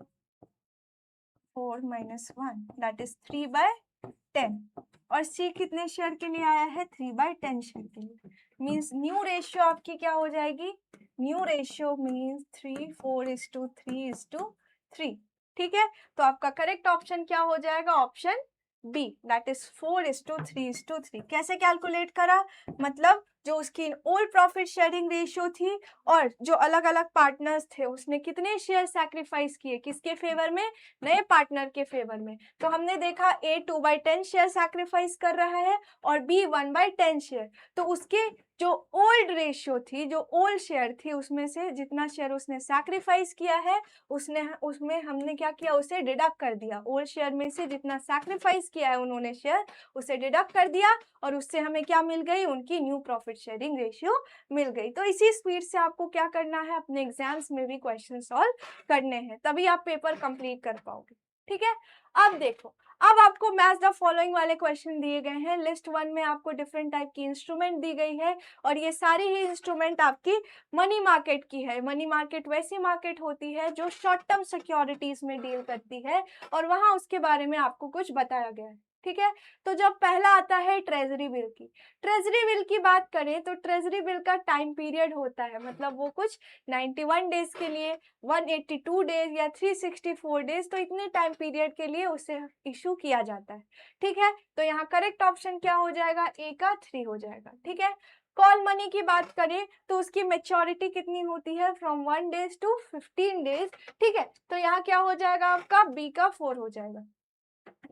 4 minus 1 that is 3/10। और सी कितने शेयर के लिए आया है, 3/10 शेयर के लिए। मीन्स न्यू रेशियो आपकी क्या हो जाएगी, न्यू रेशियो मीन्स 3 4:3:3। ठीक है, तो आपका करेक्ट ऑप्शन क्या हो जाएगा, ऑप्शन बी, दैट इज 4:3:3। कैसे कैलकुलेट करा, मतलब जो उसकी ओल्ड प्रॉफिट शेयरिंग रेशियो थी, और जो अलग अलग पार्टनर्स थे उसने कितने शेयर सैक्रिफाइस किए, किसके फेवर में, नए पार्टनर के फेवर में। तो हमने देखा A 2/10 शेयर सैक्रिफाइस कर रहा है और B 1/10 शेयर। तो उसके जो ओल्ड रेशियो थी, जो ओल्ड शेयर थी, उसमें से जितना शेयर उसने सैक्रिफाइस किया है उसमें हमने क्या किया, उसे डिडक्ट कर दिया। ओल्ड शेयर में से जितना सैक्रिफाइस किया है उन्होंने शेयर, उसे डिडक्ट कर दिया और उससे हमें क्या मिल गई, उनकी न्यू प्रॉफिट शेयरिंग रेशियो मिल गई। तो इसी स्पीड से आपको क्या करना है, अपने एग्जाम्स में भी क्वेश्चन सॉल्व करने हैं, तभी आप पेपर कंप्लीट कर पाओगे। ठीक है, अब देखो, अब आपको मैच द फॉलोइंग वाले क्वेश्चन दिए गए हैं। लिस्ट 1 में आपको डिफरेंट टाइप की इंस्ट्रूमेंट दी गई है और ये सारी ही इंस्ट्रूमेंट आपकी मनी मार्केट की है। मनी मार्केट वैसी मार्केट होती है जो शॉर्ट टर्म सिक्योरिटीज में डील करती है और वहां उसके बारे में आपको कुछ बताया गया है। ठीक है, तो जब पहला आता है ट्रेजरी बिल की। ट्रेजरी बिल की बात करें तो ट्रेजरी बिल का टाइम पीरियड होता है, मतलब वो कुछ 91 डेज के लिए, 182 डेज या 364 डेज, तो इतने टाइम पीरियड के लिए उसे इशू किया जाता है। ठीक है, तो यहाँ करेक्ट ऑप्शन क्या हो जाएगा, ए का 3 हो जाएगा। ठीक है, कॉल मनी की बात करें तो उसकी मेच्योरिटी कितनी होती है, फ्रॉम 1 डेज टू 15 डेज। ठीक है, तो यहाँ क्या हो जाएगा आपका, बी का 4 हो जाएगा।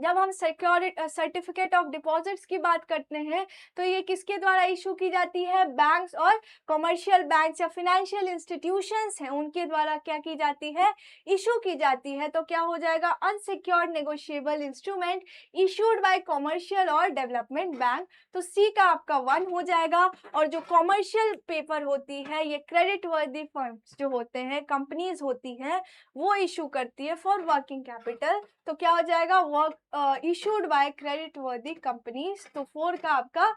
जब हम सर्टिफिकेट ऑफ डिपॉजिट्स की बात करते हैं तो ये किसके द्वारा इशू की जाती है, बैंक्स और कमर्शियल बैंक्स या फिनेंशियल इंस्टीट्यूशंस हैं उनके द्वारा क्या की जाती है, इशू की जाती है। तो क्या हो जाएगा, unsecured negotiable instrument issued by commercial और डेवलपमेंट बैंक। तो सी का आपका 1 हो जाएगा। और जो कमर्शियल पेपर होती है, ये क्रेडिट वर्दी फर्म्स जो होते हैं, कंपनीज होती हैं, वो इशू करती है फॉर वर्किंग कैपिटल। तो क्या हो जाएगा, वर्क इशूड बाय क्रेडिट वर्दी कंपनीज। तो 4 का आपका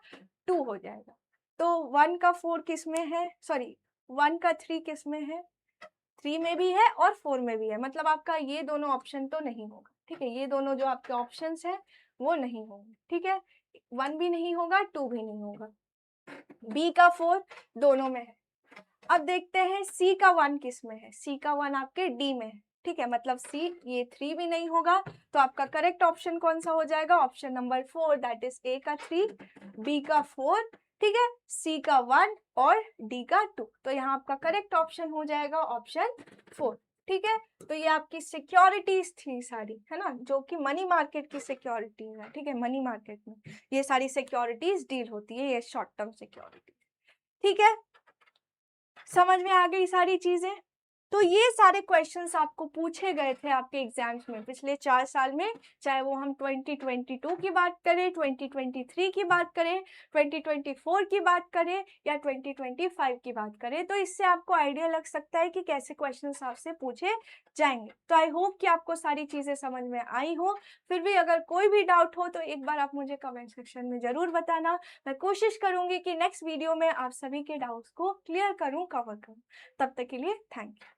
2 हो जाएगा। तो 1 का 4 किस में है, सॉरी 1 का 3 किस में है, 3 में भी है और 4 में भी है, मतलब आपका ये दोनों ऑप्शन तो नहीं होगा। ठीक है, ये दोनों जो आपके ऑप्शंस हैं वो नहीं होंगे। ठीक है, 1 भी नहीं होगा, 2 भी नहीं होगा, बी का 4 दोनों में है। अब देखते हैं सी का 1 किस में है, सी का 1 आपके डी में है। ठीक है, मतलब सी, ये 3 भी नहीं होगा, तो आपका करेक्ट ऑप्शन कौन सा हो जाएगा, option number 4, that is a का 3, बी का 4, ठीक है, सी का 1 और डी का 2। तो यहाँ आपका करेक्ट ऑप्शन हो जाएगा ऑप्शन 4। ठीक है, तो ये आपकी सिक्योरिटीज थी सारी, है ना, जो कि मनी मार्केट की सिक्योरिटीज है। ठीक है, मनी मार्केट में ये सारी सिक्योरिटीज डील होती है, ये शॉर्ट टर्म सिक्योरिटी। ठीक है, समझ में आ गई सारी चीजें। तो ये सारे क्वेश्चंस आपको पूछे गए थे आपके एग्जाम्स में पिछले 4 साल में, चाहे वो हम 2022 की बात करें, 2023 की बात करें, 2024 की बात करें या 2025 की बात करें। तो इससे आपको आइडिया लग सकता है कि कैसे क्वेश्चंस आपसे पूछे जाएंगे। तो आई होप कि आपको सारी चीजें समझ में आई हो। फिर भी अगर कोई भी डाउट हो तो एक बार आप मुझे कमेंट सेक्शन में जरूर बताना। मैं कोशिश करूंगी कि नेक्स्ट वीडियो में आप सभी के डाउट्स को क्लियर करूं, कवर करूं। तब तक के लिए थैंक यू।